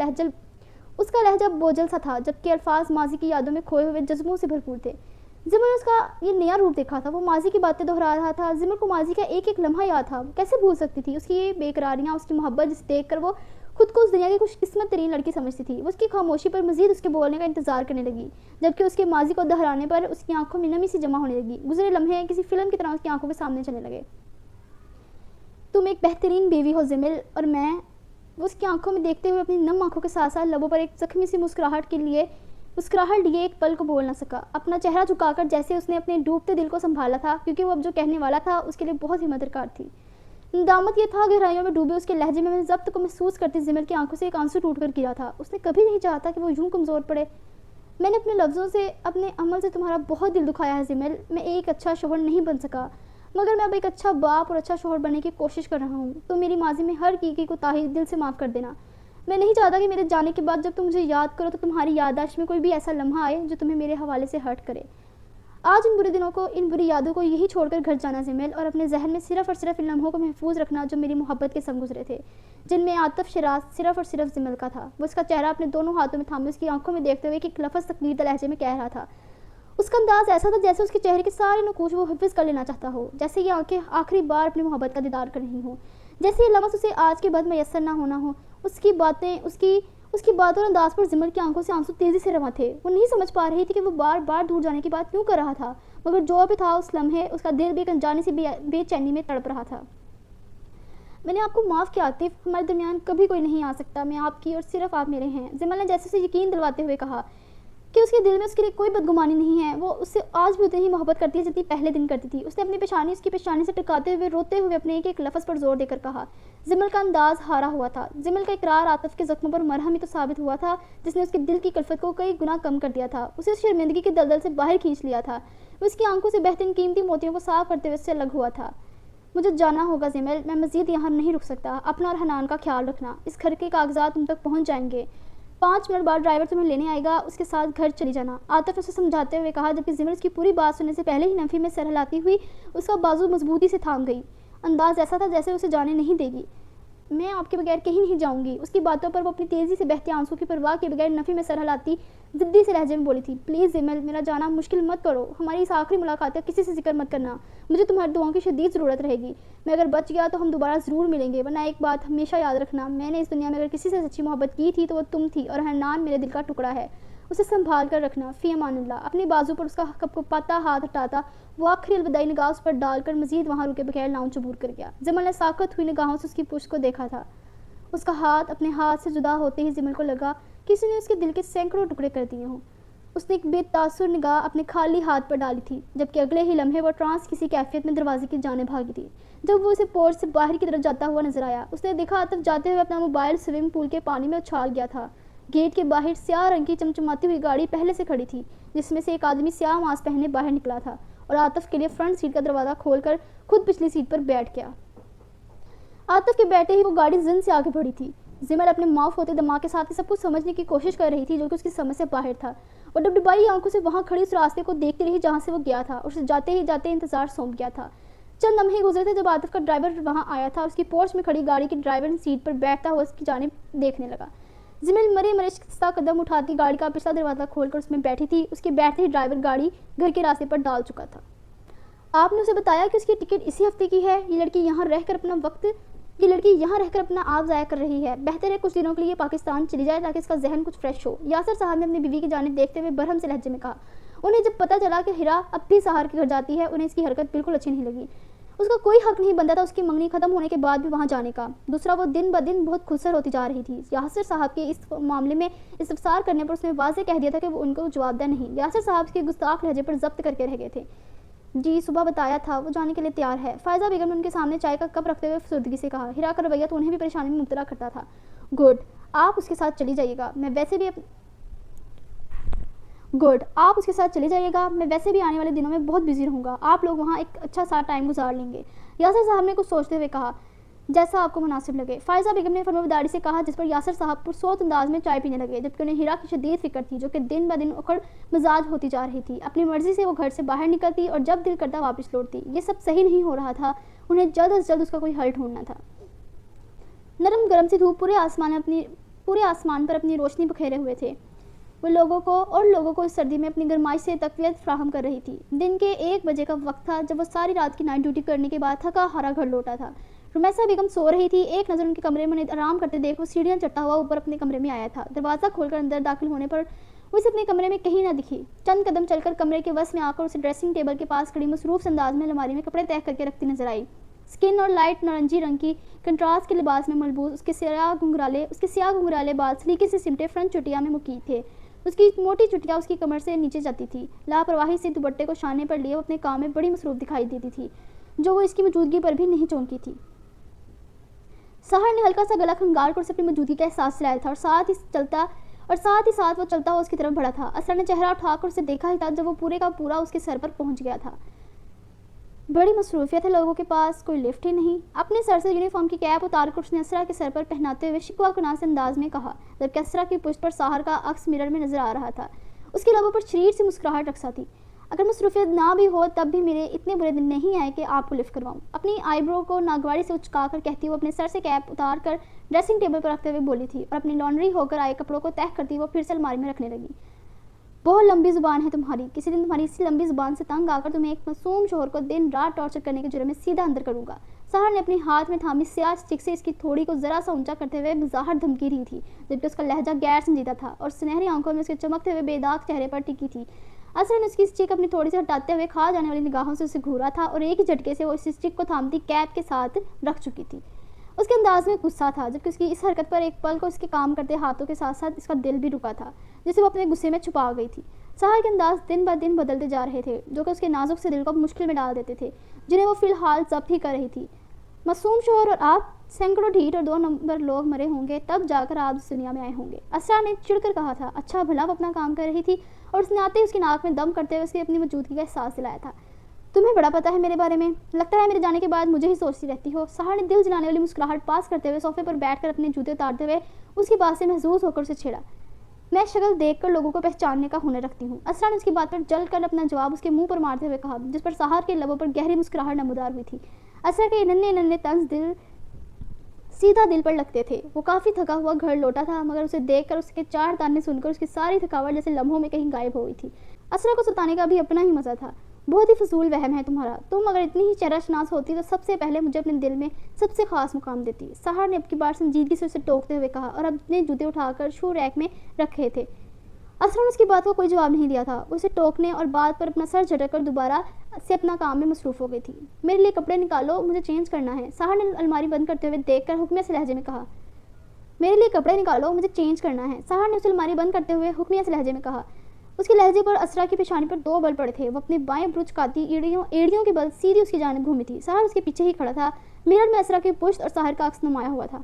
لہجہ بوجھل سا تھا، جبکہ الفاظ ماضی کی یادوں میں کھوئے ہوئے جذبوں سے بھرپور تھے۔ زمر نے اس کا یہ نیا روپ دیکھا تھا، وہ ماضی کی باتیں دہرا رہا تھا۔ زمر کو ماضی کا ایک ایک لمحہ یاد تھا، وہ کیسے بھول سکتی تھی؟ اس کی یہ بے قراریاں، اس کی محبت جسے دیکھ کر وہ خود کو اس دنیا کی خوش قسمت ترین لڑکی سمجھتی تھی۔ وہ اس کی خاموشی پر مزید اس کے بولنے کا انتظار کرنے لگی، جبکہ اس کے ماضی کو دہرانے پر اس کی آنکھوں میں نمی سی جمع ہونے لگی۔ گزرے لمحے کسی فلم کی طرح اس کی آنکھوں کے سامنے چلنے لگے۔ تم ایک بہترین بیوی ہو زمل، اور میں، وہ اس کی آنکھوں میں دیکھتے ہوئے اپنی نم آنکھوں کے ساتھ ساتھ لبوں پر ایک زخمی سی مسکراہٹ لیے ایک پل کو بول نہ سکا، اپنا چہرہ جھکا کر جیسے اس نے اپنے ڈوبتے دل کو سنبھالا تھا، کیونکہ وہ اب جو کہنے والا تھا اس کے لیے بہت ہی مدرکار تھی۔ ندامت یہ تھا گہرائیوں میں ڈوبے اس کے لہجے میں ضبط کو محسوس کرتے زمل کی آنکھوں سے ایک آنسو ٹوٹ کر گرا تھا۔ اس نے کبھی نہیں چاہتا کہ وہ یوں کمزور پڑے۔ میں نے اپنے لفظوں سے، اپنے عمل سے تمہارا بہت دل دکھایا ہے زمل، میں ایک اچھا شوہر نہیں بن سکا، مگر میں اب ایک اچھا باپ اور اچھا شوہر بننے کی کوشش کر رہا ہوں۔ تو میری ماضی میں ہر کی کوتاہی دل سے معاف کر دینا۔ میں نہیں چاہتا کہ میرے جانے کے بعد جب تم مجھے یاد کرو تو تمہاری یادداشت میں کوئی بھی ایسا لمحہ آئے جو تمہیں میرے حوالے سے ہرٹ کرے۔ آج ان برے دنوں کو، ان بری یادوں کو یہی چھوڑ کر گھر جانا زمل، اور اپنے ذہن میں صرف اور صرف ان لمحوں کو محفوظ رکھنا جو میری محبت کے سنگ گزرے تھے، جن میں عاطف شیراز صرف اور صرف زمل کا تھا۔ وہ اس کا چہرہ اپنے دونوں ہاتھوں میں تھامے اس کی آنکھوں میں دیکھتے ہوئے ایک لفظ تقدیر لہجے میں کہہ رہا تھا۔ اس کا انداز ایسا تھا جیسے اس کے چہرے کے سارے نقوش وہ حفظ کر لینا چاہتا ہو، جیسے یہ آنکھیں آخری بار اپنی محبت کا دیدار کر رہی ہوں، جیسے یہ لمحہ اسے آج کے بعد میسر نہ ہونا ہو۔ اس کی باتوں اور انداز پر زمل کی آنکھوں سے آنسو تیزی سے رواں تھے۔ وہ نہیں سمجھ پا رہی تھی کہ وہ بار بار دور جانے کی بات کیوں کر رہا تھا، مگر جو بھی تھا اس لمحے اس کا دل بھی ایک انجانی سی بے چینی میں تڑپ رہا تھا۔ میں نے آپ کو معاف کیا عاطف، ہمارے درمیان کبھی کوئی نہیں آ سکتا، میں آپ کی اور صرف آپ میرے ہیں، زمل نے جیسے اسے یقین دلواتے ہوئے کہا کہ اس کے دل میں اس کے لیے کوئی بدگمانی نہیں ہے۔ وہ اس سے آج بھی اتنی ہی محبت کرتی ہے جتنی پہلے دن کرتی تھی۔ اس نے اپنی پیشانی اس کی پیشانی سے ٹکراتے ہوئے روتے ہوئے اپنے ایک لفظ پر زور دے کر کہا۔ زمل کا انداز ہارا ہوا تھا۔ زمل کا اقرار عاطف کے زخموں پر مرہم ہی تو ثابت ہوا تھا جس نے اس کے دل کی کلفت کو کئی گنا کم کر دیا تھا، اسے اس شرمندگی کے دلدل سے باہر کھینچ لیا تھا۔ وہ اس کی آنکھوں سے بہترین قیمتی موتیوں کو صاف کرتے ہوئے اس سے الگ ہوا تھا۔ مجھے جانا ہوگا زمل، میں مزید یہاں نہیں رک سکتا، اپنا اور حنان کا خیال رکھنا، اس گھر کے کاغذات تم تک پہنچ جائیں گے، 5 منٹ بعد ڈرائیور تمہیں لینے آئے گا، اس کے ساتھ گھر چلی جانا، عاطف نے اسے سمجھاتے ہوئے کہا، جبکہ زمل اس کی پوری بات سننے سے پہلے ہی نفی میں سر ہلاتی ہوئی اس کا بازو مضبوطی سے تھام گئی۔ انداز ایسا تھا جیسے اسے جانے نہیں دے گی۔ میں آپ کے بغیر کہیں نہیں جاؤں گی۔ اس کی باتوں پر وہ اپنی تیزی سے بہتے آنسوں کی پرواہ کے بغیر نفی میں سر ہلاتی ضدی سے لہجے میں بولی تھی، پلیز زمل، میرا جانا مشکل مت کرو، ہماری اس آخری ملاقات کا کسی سے ذکر مت کرنا، مجھے تمہاری دعاؤں کی شدید ضرورت رہے گی، میں اگر بچ گیا تو ہم دوبارہ ضرور ملیں گے، ورنہ ایک بات ہمیشہ یاد رکھنا، میں نے اس دنیا میں اگر کسی سے سچی محبت کی تھی تو وہ تم تھی، اور حنان میرے دل کا ٹکڑا ہے، اسے سنبھال کر رکھنا، فی امان اللہ۔ اپنی بازو پر اس کا کپکپاتا ہاتھ ہٹاتا وہ آخری الوداعی نگاہ اس پر ڈال کر مزید وہاں رکے بغیر لاؤنچ عبور کر گیا۔ زمل نے ساکت ہوئی نگاہوں سے اس کی پشت کو دیکھا تھا۔ اس کا ہاتھ اپنے ہاتھ سے جدا ہوتے ہی زمل کو لگا کسی نے اس کے دل کے سینکڑوں ٹکڑے کر دیے ہوں۔ اس نے ایک بے تاثر نگاہ اپنے خالی ہاتھ پر ڈالی تھی، جبکہ اگلے ہی لمحے وہ ٹرانس کسی کیفیت میں دروازے کی جانب بھاگی تھی۔ جب وہ اسے پورچ سے باہر کی طرف جاتا ہوا نظر آیا، اس نے دیکھا عاطف جاتے ہوئے اپنا موبائل سوئمنگ پول کے پانی میں اچھال گیا تھا۔ گیٹ کے باہر سیاہ رنگ کی چمچماتی ہوئی گاڑی پہلے سے کھڑی تھی، جس میں سے ایک آدمی سیاہ ماسک پہنے باہر نکلا تھا اور عاطف کے لیے فرنٹ سیٹ کا دروازہ کھول کر خود پچھلی سیٹ پر بیٹھ گیا۔ عاطف کے بیٹھے ہی وہ گاڑی زن سے آگے بڑھی تھی۔ زمل اپنے معاف ہوتے دماغ کے ساتھ سب کچھ سمجھنے کی کوشش کر رہی تھی جو کہ اس کی سمجھ سے باہر تھا، اور ڈبڈبائی آنکھوں سے وہاں کھڑی اس راستے کو دیکھتی رہی جہاں سے وہ گیا تھا، اور اسے جاتے ہی جاتے انتظار سونپ گیا تھا۔ چند لمحے گزرے تھے جب عاطف کا ڈرائیور وہاں آیا تھا، اس کی پورچ میں کھڑی گاڑی کی ڈرائیور سیٹ پر بیٹھتا ہوا اس کی جانب دیکھنے لگا۔ زمل مرے شکستہ قدم اٹھاتی گاڑی کا پچھلا دروازہ کھول کر اس میں بیٹھی تھی۔ اس کے بیٹھتے ہی ڈرائیور گاڑی گھر کے راستے پر ڈال چکا تھا۔ آپ نے اسے بتایا کہ اس کی ٹکٹ اسی ہفتے کی ہے؟ یہ لڑکی یہاں رہ کر اپنا آپ ضائع کر رہی ہے، بہتر ہے کچھ دنوں کے لیے پاکستان چلی جائے تاکہ اس کا ذہن کچھ فریش ہو، یاسر صاحب نے اپنی بیوی کی جانب دیکھتے ہوئے برہم سے لہجے میں کہا۔ انہیں جب پتہ چلا کہ ہیرا اب بھی سہار کے گھر جاتی ہے، انہیں اس کی حرکت بالکل اچھی نہیں لگی۔ اس کا کوئی حق نہیں بنتا تھا اس کی منگنی ختم ہونے کے بعد بھی وہاں جانے کا۔ دوسرا، وہ دن بدن بہت خودسر ہوتی جا رہی تھی۔ یاسر صاحب کے اس معاملے میں استفسار کرنے پر اس نے واضح کہہ دیا تھا کہ وہ ان کو جواب دہ نہیں۔ یاسر صاحب کے گستاخ لہجے پر ضبط کر کے رہ گئے تھے۔ جی صبح بتایا تھا، وہ جانے کے لیے تیار ہے، فائزہ بیگم نے ان کے سامنے چائے کا کپ رکھتے ہوئے افسردگی سے کہا۔ ہیرا کا رویہ تو انہیں بھی پریشانی میں مبتلا کرتا تھا۔ گڈ، آپ اس کے ساتھ چلی جائیے گا، میں ویسے بھی آنے والے دنوں میں بہت بزی رہوں گا، آپ لوگ وہاں ایک اچھا سا ٹائم گزار لیں گے، یاسر صاحب نے کچھ سوچتے ہوئے کہا۔ جیسا آپ کو مناسب لگے، فائزہ بیگم نے فرمانبرداری سے کہا، جس پر یاسر صاحب پرصوت انداز میں چائے پینے لگے، جبکہ انہیں ہیرا کی شدید فکر تھی جو کہ دن بدن اکڑ مزاج ہوتی جا رہی تھی۔ اپنی مرضی سے وہ گھر سے باہر نکلتی اور جب دل کرتا واپس لوٹتی۔ یہ سب صحیح نہیں ہو رہا تھا، انہیں جلد از جلد اس کا کوئی حل ڈھونڈنا تھا۔ نرم گرم سی دھوپ پورے آسمان پر اپنی روشنی بکھیرے ہوئے تھے، وہ لوگوں کو اس سردی میں اپنی گرمائش سے تقویت فراہم کر رہی تھی۔ دن کے 1 بجے کا وقت تھا جب وہ ساری رات کی نائٹ ڈیوٹی کرنے کے بعد تھکا ہارا گھر لوٹا تھا۔ رمیسہ بیگم سو رہی تھی۔ ایک نظر ان کے کمرے میں آرام کرتے دیکھ وہ سیڑھیاں چڑھتا ہوا اوپر اپنے کمرے میں آیا تھا۔ دروازہ کھول کر اندر داخل ہونے پر وہ اسے اپنے کمرے میں کہیں نہ دکھی۔ چند قدم چل کر کمرے کے وسط میں آ کر اسے ڈریسنگ ٹیبل کے پاس کھڑی مصروف انداز میں الماری میں کپڑے طے کر کے رکھتی نظر آئی۔ سکن اور لائٹ نارنجی رنگ کی کنٹراسٹ کے لباس میں ملبوس اس کے سیاہ گھنگرالے بال سلیقے سے سمٹے فرنٹ چٹیا میں مقید تھے۔ اس کی موٹی چٹیا اس کی کمر سے نیچے جاتی تھی۔ لاپرواہی سے دوپٹے کو شانے پر لیے وہ اپنے کام میں بڑی مصروف دکھائی دیتی تھی، جو وہ اس کی موجودگی پر بھی نہیں چونکی تھی۔ سحر نے ہلکا سا گلا کھنگال کر اسے اپنی موجودگی کا احساس دلایا تھا، اور ساتھ ہی ساتھ وہ چلتا ہوا اس کی طرف بڑھا تھا۔ اسرا نے چہرہ اٹھا کر اسے دیکھا ہی تھا جب وہ پورے کا پورا اس کے سر پر پہنچ گیا تھا۔ بڑی مصروفیت ہے لوگوں کے پاس، کوئی لفٹ ہی نہیں۔ اپنے سر سے یونیفارم کی کیپ اتار کر اس نے اسرا کے سر پر پہناتے ہوئے شکوہ کناز انداز میں کہا، جبکہ اسرا کی پشت پر سحر کا عکس مرر میں نظر آ رہا تھا۔ اس کے لبوں پر شریر سی مسکراہٹ رقصہ تھی۔ اگر مصروفیت نہ بھی ہو تب بھی میرے اتنے برے دن نہیں آئے کہ آپ کو لفٹ کرواؤں۔ اپنی آئی برو کو ناگواری سے اچکا کر کہتی وہ اپنے سر سے کیپ اتار کر ڈریسنگ ٹیبل پر رکھتے ہوئے بولی تھی اور اپنی لانڈری ہو کر آئے کپڑوں کو تہہ کرتی وہ پھر سے الماری میں رکھنے لگی۔ بہت لمبی زبان ہے تمہاری، کسی دن تمہاری اسی لمبی زبان سے تنگ آ کر تمہیں ایک معصوم شوہر کو دن رات ٹارچر کرنے کے جرم میں سیدھا اندر کروں گا۔ سہر نے اپنے ہاتھ میں تھامی سیاہ اسٹک سے اس کی تھوڑی کو ذرا سا اونچا کرتے ہوئے بظاہر دھمکی رہی تھی، جبکہ اس کا لہجہ غیر سنجیدہ تھا اور سنہری آنکھوں میں اس کے چمکتے ہوئے بے داغ چہرے پر ٹکی تھی۔ اسرا نے اس کی اسٹک اپنی تھوڑی سے ہٹاتے ہوئے کھا جانے والی نگاہوں سے اسے گھورا تھا اور ایک ہی جھٹکے سے وہ اس اسٹک کو تھامتی کیپ کے ساتھ رکھ چکی تھی۔ اس کے انداز میں غصہ تھا، جبکہ اس کی اس حرکت پر ایک پل کو اس کے کام کرتے ہاتھوں کے ساتھ ساتھ اس کا دل بھی رکا تھا، جسے وہ اپنے غصے میں چھپا گئی تھی۔ سہر کے انداز دن بہ دن بدلتے جا رہے تھے، جو کہ اس کے نازک سے دل کو مشکل میں ڈال دیتے تھے، جنہیں وہ فی الحال ضبط ہی کر رہی تھی۔ معصوم شوہر اور آپ، سینکڑوں ڈھیٹ اور 2 نمبر لوگ مرے ہوں گے تب جا کر آپ اس دنیا میں آئے ہوں گے، اسرا نے چڑھ کر کہا تھا۔ اچھا بھلا وہ اپنا کام کر رہی تھی اور اس نے آتے ہی اس کی ناک میں دم کرتے ہوئے اس کی اپنی موجودگی کا احساس دلایا تھا۔ تمہیں بڑا پتہ ہے میرے بارے میں، لگتا ہے میرے جانے کے بعد مجھے ہی سوچتی رہتی ہو۔ سہر نے دل جلانے والی مسکراہٹ پاس کرتے ہوئے صوفے پر بیٹھ کر اپنے جوتے اتارتے ہوئے اس کی بات سے محظوظ ہو کر اسے چھیڑا۔ میں شکل دیکھ کر لوگوں کو پہچاننے کا ہنر رکھتی ہوں۔ اسرا نے اس کی بات پر جل کر اپنا جواب اس کے منہ پر مارتے ہوئے کہا، جس پر سہر کے لبوں پر گہری مسکراہٹ نمودار ہوئی تھی۔ اسرا کے ننھے طنز سیدھا دل پر لگتے تھے۔ وہ کافی تھکا ہوا گھر لوٹا تھا، مگر اسے دیکھ کر اس کے 4 تانے سن کر اس کی ساری تھکاوٹ جیسے لمحوں میں کہیں غائب ہو گئی تھی۔ اسرا کو ستانے کا بھی اپنا ہی مزہ تھا۔ بہت ہی فضول وہم ہے تمہارا، تم اگر اتنی ہی چہرہ شناس ہوتی تو سب سے پہلے مجھے اپنے دل میں سب سے خاص مقام دیتی۔ سہر نے اب کی بار سنجیدگی سے اسے ٹوکتے ہوئے کہا اور اپنے جوتے اٹھا کر شو ریک میں رکھے تھے۔ اسرا نے اس کی بات کو کوئی جواب نہیں دیا تھا، اسے ٹوکنے اور بات پر اپنا سر جھٹک کر دوبارہ سے اپنا کام میں مصروف ہو گئی تھی۔ میرے لیے کپڑے نکالو، مجھے چینج کرنا ہے، سہر نے الماری بند کرتے ہوئے دیکھ کر حکمیہ سے لہجے میں کہا۔ میرے لیے کپڑے نکالو، مجھے چینج کرنا ہے، سہر نے اسے الماری بند کرتے ہوئے حکمیہ سے لہجے میں کہا۔ اس کے لہجے پر اسرا کی پیشانی پر 2 بل پڑے تھے۔ وہ اپنے بائیں برچ کاتی ایڑیوں کے بل سیدھی اس کی جانب گھومی تھی۔ سہر اس کے پیچھے ہی کھڑا تھا۔ مرر میں اسرا کی پشت اور ساحر کا عکس نمایاں ہوا تھا۔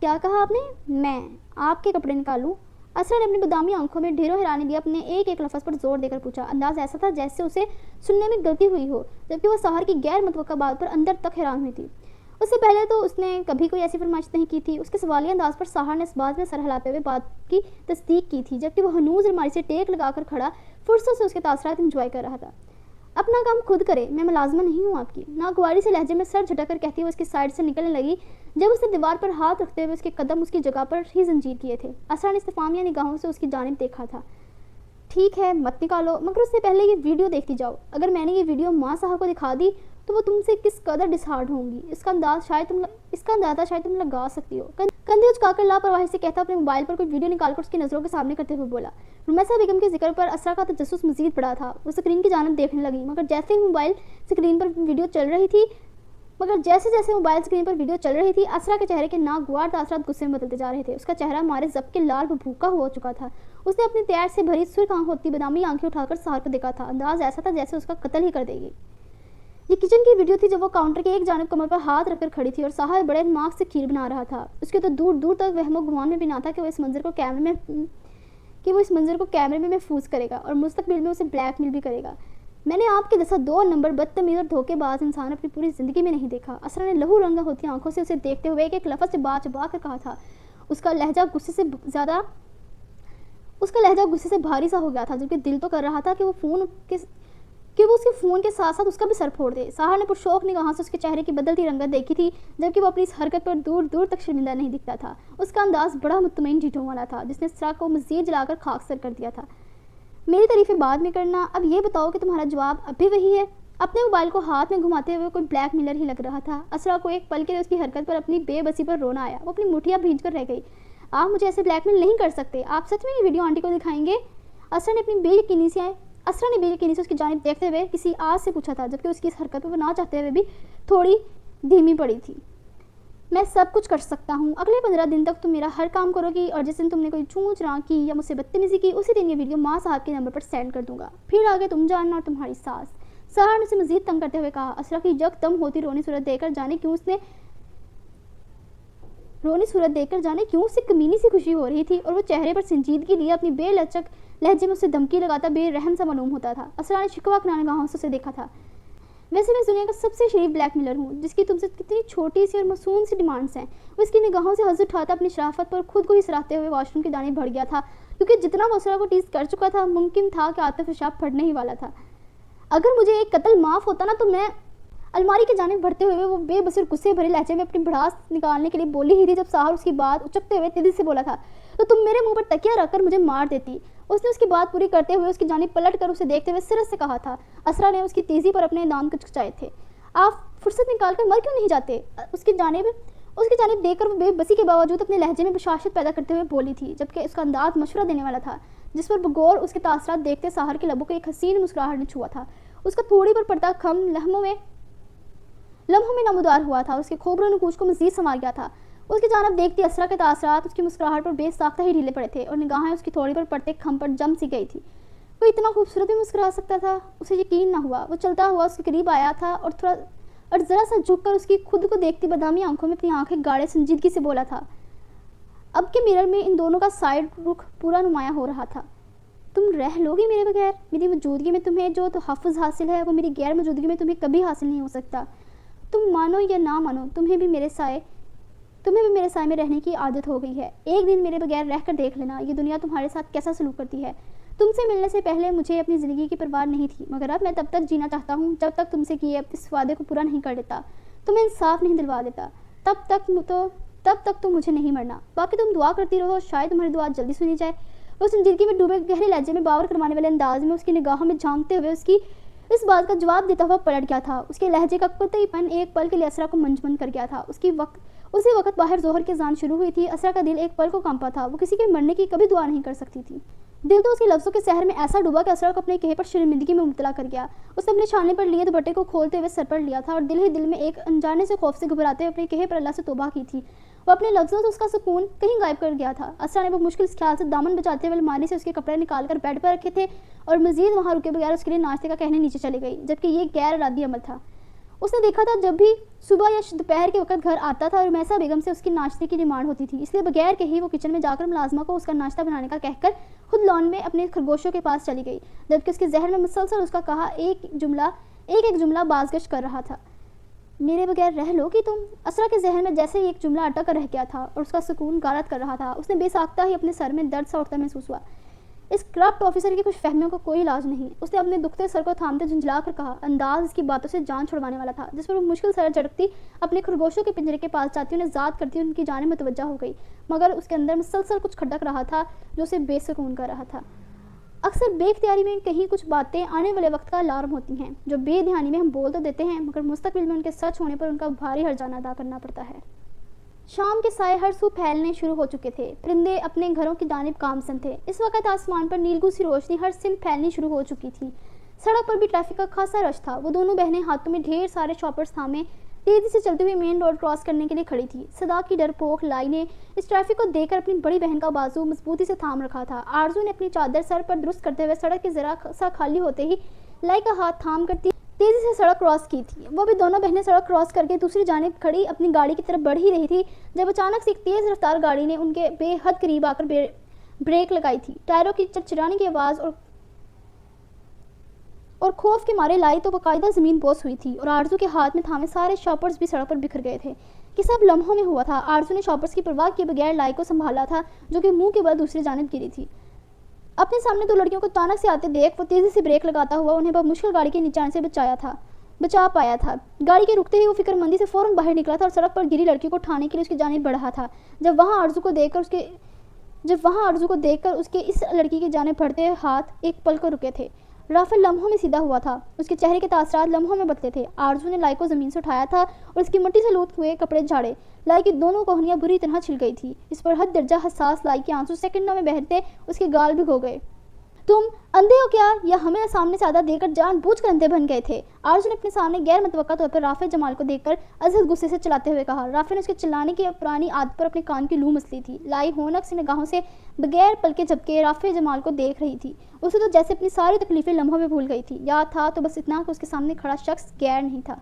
کیا کہا آپ نے؟ میں آپ کے کپڑے نکالوں؟ اسرا نے اپنی بادامی آنکھوں میں ڈھیروں حیرانی لیے اپنے ایک ایک لفظ پر زور دے کر پوچھا۔ انداز ایسا تھا جیسے اسے سننے میں غلطی ہوئی ہو، جبکہ وہ سہر کی غیر متوقع بات پر اندر تک حیران ہوئی تھی۔ اس سے پہلے تو اس نے کبھی کوئی ایسی فرمائش نہیں کی تھی۔ اس کے سوالیہ انداز پر سہر نے اس بات میں سر ہلاتے ہوئے بات کی تصدیق کی تھی، جبکہ وہ ہنوز الماری سے ٹیک لگا کر کھڑا فرصت سے اس کے تاثرات انجوائے کر رہا تھا۔ اپنا کام خود کرے، میں ملازمہ نہیں ہوں آپ کی، ناگواری سے لہجے میں سر جھٹک کر کہتی وہ اس کی سائڈ سے نکلنے لگی، جب اس نے دیوار پر ہاتھ رکھتے ہوئے اس کے قدم اس کی جگہ پر ہی زنجیر کیے تھے۔ اسرا نے استفہامیہ نگاہوں سے اس کی جانب دیکھا تھا۔ ٹھیک ہے مت نکالو، مگر اس سے پہلے یہ ویڈیو دیکھتی جاؤ۔ اگر میں نے یہ ویڈیو ماں صاحب کو دکھا دی تو وہ تم سے کس قدر ڈسہارٹ ہوں گی، اس کا اندازہ شاید تم لگا سکتی ہو۔ کندھے اچکا کر لاپرواہی سے کہتا اپنے موبائل پر کوئی ویڈیو نکال کر اس کی نظروں کے سامنے کرتے ہوئے بولا۔ رمیسا بیگم کے ذکر پر اسرا کا تجسس مزید بڑا تھا۔ وہ اسکرین کی جانب دیکھنے لگی، مگر جیسے موبائل اسکرین پر ویڈیو چل رہی تھی اسرا کے چہرے کے ناگوار تاثرات غصے میں بدلتے جا رہے تھے۔ اس کا چہرہ مارے ضبط کے لال بھوکا ہو چکا تھا۔ اس نے اپنی تیر سے بھری سرخ ہوتی بادامی آنکھیں اٹھا کر سہر کو دیکھا تھا۔ انداز ایسا تھا جیسے اس کا قتل ہی کر دے گی۔ یہ کچن کی ویڈیو تھی جب وہ کاؤنٹر کے ایک جانب کمر پر ہاتھ رکھ کر کھڑی تھی اور سہر بڑے دماغ سے کھیر بنا رہا تھا۔ اس کے تو دور دور تک وہم و گمان میں بھی نہ تھا کہ وہ اس منظر کو کیمرے میں محفوظ کرے گا اور مستقبل میں اسے بلیک میل بھی کرے گا۔ میں نے آپ کے جیسا 2 نمبر بدتمیز اور دھوکے باز انسان اپنی پوری زندگی میں نہیں دیکھا۔ اسرا نے لہو رنگا ہوتی آنکھوں سے اسے دیکھتے ہوئے ایک ایک لفظ سے بات چبا کر کہا تھا۔ اس کا لہجہ غصے سے بھاری سا ہو گیا تھا، جبکہ دل تو کر رہا تھا کہ وہ اس کے فون کے ساتھ ساتھ اس کا بھی سر پھوڑ دے۔ سہر نے پرشوق نگاہوں سے اس کے چہرے کی بدلتی رنگت دیکھی تھی، جبکہ وہ اپنی اس حرکت پر دور دور تک شرمندہ نہیں دکھتا تھا۔ اس کا انداز بڑا مطمئن ڈھیٹوں والا تھا، جس نے اسرا کو مزید جلا کر خاکستر کر دیا تھا۔ میری تعریفیں بعد میں کرنا، اب یہ بتاؤ کہ تمہارا جواب اب بھی وہی ہے؟ اپنے موبائل کو ہاتھ میں گھماتے ہوئے کوئی بلیک میلر ہی لگ رہا تھا۔ اسرا کو ایک پل کے لیے اس کی حرکت پر اپنی بے بسی پر رونا آیا۔ وہ اپنی مٹھیاں بھیج کر رہ گئی۔ آپ مجھے ایسے بلیک میل نہیں کر سکتے، آپ سچ میں یہ ویڈیو آنٹی کو دکھائیں گے؟ اسرا نے بے یقینی سے اس کی جانب دیکھتے ہوئے کسی آس سے پوچھا تھا، جبکہ اس کی اس حرکت پر وہ نہ چاہتے ہوئے بھی تھوڑی دھیمی پڑی تھی۔ میں سب کچھ کر سکتا ہوں، اگلے 15 دن تک تم میرا ہر کام کرو گی، اور جس دن تم نے کوئی چونچ راں کی یا مجھ سے بدتمیزی کی اسی دن یہ ویڈیو ماں صاحب کے نمبر پر سینڈ کر دوں گا، پھر آگے تم جاننا اور تمہاری ساس۔ سہر نے اسے مزید تنگ کرتے ہوئے کہا۔ اسرا کی یکدم ہوتی رونی صورت دیکھ کر جانے کیوں اسے کمینی سی خوشی ہو رہی تھی، اور وہ چہرے پر سنجیدگی لیے اپنی بے لچک لہجے میں اسے دھمکی لگاتا بے رحم سا معلوم ہوتا تھا۔ اسرا نے شکوہ کنانہ نگاہوں سے اسے دیکھا تھا۔ ویسے میں اس دنیا کا سب سے شریف بلیک میلر ہوں، جس کی تم سے کتنی چھوٹی سی اور معصوم سی ڈیمانڈس ہیں۔ وہ اس کی نگاہوں سے حظ اٹھاتا اپنی شرافت پر خود کو ہی سراہتے ہوئے واش روم کے دانے بڑھ گیا تھا، کیونکہ جتنا وہ اسرا کو ٹیز کر چکا تھا ممکن تھا کہ عاطف پیشاب پھٹنے ہی والا تھا۔ اگر مجھے ایک قتل معاف ہوتا نا تو میں الماری کی جانب بڑھتے ہوئے وہ بے بس اور غصے بھرے لہجے میں اپنی بھڑاس نکالنے کے لیے بولی ہی تھی جب ساحر اس کی بات اچکتے ہوئے تیزی سے بولا تھا، تو تم میرے منہ پر تکیہ رکھ کر مجھے مار دیتی۔ اس نے اس کی بات پوری کرتے ہوئے اس کی جانب پلٹ کر اسے دیکھتے ہوئے سرس سے کہا تھا۔ اسرا نے اس کی تیزی پر اپنے دانت کچکچائے تھے۔ آپ فرصت نکال کر مر کیوں نہیں جاتے؟ اس کی جانب دیکھ کر وہ بے بسی کے باوجود اپنے لہجے میں بشاشت پیدا کرتے ہوئے بولی تھی، جبکہ اس کا انداز مشورہ دینے والا تھا، جس پر بغور اس کے تاثرات دیکھتے ساحر کے لبوں کو ایک حسین مسکراہٹ نے چھوا تھا۔ اس کا تھوڑی پر پڑتا خم لمحوں میں نمودار ہوا تھا، اس کے کھوبروں نکوش کو مزید سنوار گیا تھا۔ اس کی جانب دیکھتی اسرا کے تاثرات اس کی مسکراہٹ پر بے ساختہ ہی ڈھیلے پڑے تھے اور نگاہیں اس کی تھوڑی پر پڑتے خم پر جم سی گئی تھی۔ وہ اتنا خوبصورت بھی مسکرا سکتا تھا؟ اسے یقین نہ ہوا۔ وہ چلتا ہوا اس کے قریب آیا تھا اور ذرا سا جھک کر اس کی خود کو دیکھتی بادامی آنکھوں میں اپنی آنکھیں گاڑے سنجیدگی سے بولا تھا۔ اب کے میرر میں ان دونوں کا سائڈ رخ پورا نمایاں ہو رہا تھا۔ تم رہ لوگی میرے بغیر؟ میری موجودگی میں تمہیں جو تحفظ حاصل ہے وہ میری غیر موجودگی میں تمہیں کبھی حاصل نہیں ہو سکتا۔ تم مانو یا نہ مانو، تمہیں بھی میرے سائے میں رہنے کی عادت ہو گئی ہے۔ ایک دن میرے بغیر رہ کر دیکھ لینا یہ دنیا تمہارے ساتھ کیسا سلوک کرتی ہے۔ تم سے ملنے سے پہلے مجھے اپنی زندگی کی پرواہ نہیں تھی، مگر اب میں تب تک جینا چاہتا ہوں جب تک تم سے کیے اس وعدے کو پورا نہیں کر لیتا، تمہیں انصاف نہیں دلوا دیتا۔ تب تک تو مجھے نہیں مرنا۔ باقی تم دعا کرتی رہو، شاید تمہاری دعا جلدی سنی جائے۔ وہ سنجیدگی میں ڈوبے گہرے لہجے میں باور کروانے والے انداز میں اس کی نگاہوں میں جھانکتے ہوئے اس کی اس بات کا جواب دیتا ہوا پلٹ گیا تھا۔ اس کے لہجے کا قطعی پن ایک پل کے لیے اسرا کو منجمد کر گیا تھا۔ اسی وقت باہر ظہر کی اذان شروع ہوئی تھی۔ اسرا کا دل ایک پل کو کانپا تھا۔ وہ کسی کے مرنے کی کبھی دعا نہیں کر سکتی تھی۔ دل تو اس کے لفظوں کے سحر میں ایسا ڈوبا کہ اسرا کو اپنے کہے پر شرمندگی میں مبتلا کر گیا۔ اس نے اپنے شانے پر لیے دوپٹے کو کھولتے ہوئے سر پر لیا تھا اور دل ہی دل میں ایک انجانے سے خوف سے گھبراتے ہوئے اپنے کہے پر اللہ سے توبہ کی تھی۔ وہ اپنے لفظوں سے اس کا سکون کہیں غائب کر گیا تھا۔ اسرا نے وہ مشکل اس خیال سے دامن بچاتے ہوئے الماری سے اس کے کپڑے نکال کر بیڈ پر رکھے تھے اور مزید وہاں رکے بغیر اس کے لیے ناشتے کا کہنے نیچے چلی گئی، جبکہ یہ غیر ارادی عمل تھا۔ اس نے دیکھا تھا جب بھی صبح یا دوپہر کے وقت گھر آتا تھا اور میسا بیگم سے اس کی ناشتے کی ڈیمانڈ ہوتی تھی، اس لیے بغیر کہیں وہ کچن میں جا کر ملازمہ کو اس کا ناشتہ بنانے کا کہہ کر خود لان میں اپنے خرگوشوں کے پاس چلی گئی، جبکہ اس کے ذہن میں مسلسل اس کا کہا ایک جملہ بازگشت کر رہا تھا۔ میرے بغیر رہ لو گی تم؟ اسرا کے ذہن میں جیسے ایک جملہ اٹک کر رہ گیا تھا اور اس کا سکون غارت کر رہا تھا۔ اس نے بے ساختہ ہی اپنے سر میں درد سا اٹھتا محسوس ہوا۔ اس کرپٹ آفیسر کی کچھ فہمیوں کا کوئی علاج نہیں، اس نے اپنے دکھتے سر کو تھامتے جھنجھلا کر کہا۔ انداز اس کی باتوں سے جان چھڑوانے والا تھا، جس پر وہ مشکل سر جھٹکتی اپنے خرگوشوں کے پنجرے کے پاس جاتی انہیں ذات کرتی ان کی جانب متوجہ ہو گئی، مگر اس کے اندر مسلسل کچھ کھٹک رہا تھا جو اسے بے سکون کر رہا تھا۔ اکثر بے اختیاری میں کہیں کچھ باتیں آنے والے وقت کا الارم ہوتی ہیں جو بے دھیانی میں ہم بول تو دیتے ہیں، مگر مستقبل میں ان کے سچ ہونے پر ان کا بھاری ہرجانہ ادا کرنا پڑتا ہے۔ شام کے سائے ہر سو پھیلنے شروع ہو چکے تھے۔ پرندے اپنے گھروں کی جانب گامزن تھے۔ اس وقت آسمان پر نیلگوں سی روشنی ہر سمت پھیلنی شروع ہو چکی تھی۔ سڑک پر بھی ٹریفک کا خاصا رش تھا۔ وہ دونوں بہنیں ہاتھوں میں ڈھیر سارے شاپرز تھامے تیزی سے چلتے ہوئے مین روڈ کراس کرنے کے لیے کھڑی تھی۔ صدا کی ڈرپوک لائی نے اس ٹریفک کو دیکھ کر اپنی بڑی بہن کا بازو مضبوطی سے تھام رکھا تھا۔ آرزو نے اپنی چادر سر پر درست کرتے ہوئے سڑک کے ذرا سا خالی ہوتے ہی لائی کا ہاتھ تھام کر تیزی سے سڑک کراس کی تھی۔ وہ بھی دونوں بہنیں سڑک کراس کر کے دوسری جانب کھڑی اپنی گاڑی کی طرف بڑھ ہی رہی تھی جب اچانک سے ایک تیز رفتار گاڑی نے ان کے بے حد قریب آ کر بریک لگائی تھی۔ ٹائروں کی چرچرانے کی آواز اور خوف کے مارے لائی تو باقاعدہ زمین بوس ہوئی تھی اور آرزو کے ہاتھ میں تھامے سارے شاپرز بھی سڑک پر بکھر گئے تھے۔ یہ سب لمحوں میں ہوا تھا۔ آرزو نے شاپرز کی پرواہ کیے بغیر لائی کو سنبھالا تھا جو کہ منہ کے بل دوسری جانب گری تھی۔ اپنے سامنے دو لڑکیوں کو اچانک سے آتے دیکھ وہ تیزی سے بریک لگاتا ہوا انہیں بہت مشکل گاڑی کے نیچے آنے سے بچا پایا تھا۔ گاڑی کے رکتے ہی وہ فکر مندی سے فوراً باہر نکلا تھا اور سڑک پر گری لڑکی کو اٹھانے کے لیے اس کی جانب بڑھا تھا جب وہاں آرزو کو دیکھ کر اس کے اس لڑکی کی جانب بڑھتے ہاتھ ایک پل کو رکے تھے۔ رافل لمحوں میں سیدھا ہوا تھا، اس کے چہرے کے تاثرات لمحوں میں بدلے تھے۔ آرزو نے لائی کو زمین سے اٹھایا تھا اور اس کی مٹی سے لوٹ ہوئے کپڑے جھاڑے۔ لائی کی دونوں کوہنیاں بری طرح چھل گئی تھی۔ اس پر حد درجہ حساس لائی کے آنسو سیکنڈوں میں بہتے اس کے گال بھگو گئے۔ تم اندھے ہو کیا یا ہمیں سامنے سے آدھا دے کر جان بوجھ کر اندھے بن گئے تھے؟ آرزو نے اپنے سامنے غیر متوقع طور پر رافع جمال کو دیکھ کر ازحد غصے سے چلاتے ہوئے کہا۔ رافع نے اس کے چلانے کی پرانی عادت پر اپنے کان کی لو مسلی تھی۔ لائی ہونک سے نگاہوں سے بغیر پلکے جھپکے رافع جمال کو دیکھ رہی تھی۔ اسے تو جیسے اپنی ساری تکلیفیں لمحوں میں بھول گئی تھی۔ یاد تھا تو بس اتنا کہ اس کے سامنے کھڑا شخص غیر نہیں تھا۔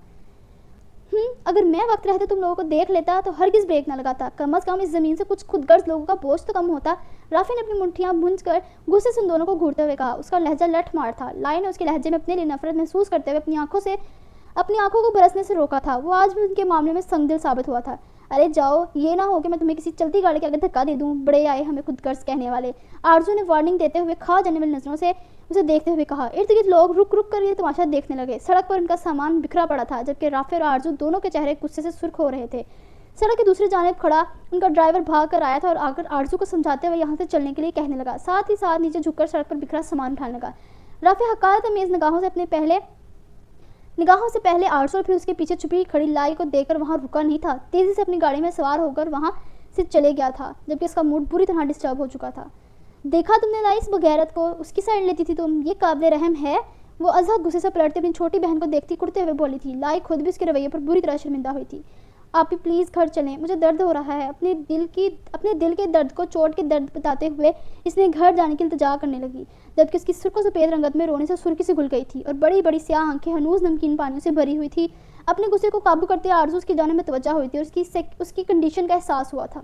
اگر میں وقت رہتے تم لوگوں کو دیکھ لیتا تو ہرگز بریک نہ لگاتا، کم از کم اس زمین سے کچھ خود غرض لوگوں کا بوجھ تو کم ہوتا۔ رافع نے اپنی منٹھیاں بھونج کر غصے سے ان دونوں کو گھورتے ہوئے کہا۔ اس کا لہجہ لٹھ مار تھا۔ لائی نے اس کے لہجے میں اپنے لیے نفرت محسوس کرتے ہوئے اپنی آنکھوں کو برسنے سے روکا تھا۔ وہ آج بھی ان کے معاملے میں سنگ دل ثابت ہوا تھا۔ ارے جاؤ، یہ نہ ہو کہ میں تمہیں کسی چلتی گاڑی کے آگے دھکا دے دوں، بڑے آئے ہمیں خود غرض کہنے والے۔ آرزو نے وارننگ دیتے ہوئے کھا جانے والی نظروں سے اسے دیکھتے ہوئے کہا۔ ارد گرد لوگ رک رک کر یہ تماشا دیکھنے لگے۔ سڑک پر ان کا سامان بکھرا پڑا تھا، جبکہ رافع اور آرزو دونوں کے چہرے غصے سے سرخ ہو رہے تھے۔ سڑک کی دوسری جانب کھڑا ان کا ڈرائیور بھاگ کر آیا تھا اور آ کر آرزو کو سمجھاتے ہوئے یہاں سے چلنے کے لیے کہنے لگا، ساتھ ہی ساتھ نیچے جھک کر سڑک پر بکھرا سامان اٹھانے لگا۔ رافع حقارت امیز نگاہوں سے پہلے آرزو اور پھر اس کے پیچھے چھپی کھڑی لائی کو دیکھ کر وہاں رکا نہیں تھا، تیزی سے اپنی گاڑی میں سوار ہو کر وہاں سے چلے گیا تھا، جبکہ اس کا موڈ بری طرح ڈسٹرب ہو چکا تھا۔ دیکھا تم نے لائی، اس بغیرت کو اس کی سائڈ لیتی تھی تم، یہ قابل رحم ہے؟ وہ ازحد غصے سے پلٹتے اپنی چھوٹی بہن کو دیکھتی کڑتے ہوئے بولی تھی۔ لائی خود بھی اس کے رویے پر بری طرح شرمندہ ہوئی تھی۔ آپ بھی پلیز گھر چلیں، مجھے درد ہو رہا ہے۔ اپنے دل کے درد کو چوٹ کے درد بتاتے ہوئے اس نے گھر جانے کی التجا کرنے لگی، جبکہ اس کی سرخ و سفید رنگت میں رونے سے سرخی سے گھل گئی تھی اور بڑی بڑی سیاہ آنکھیں ہنوز نمکین پانیوں سے بھری ہوئی تھی۔ اپنے غصے کو قابو کرتے آرزو اس کی جانب میں توجہ ہوئی تھی اور اس کی کنڈیشن کا احساس ہوا تھا۔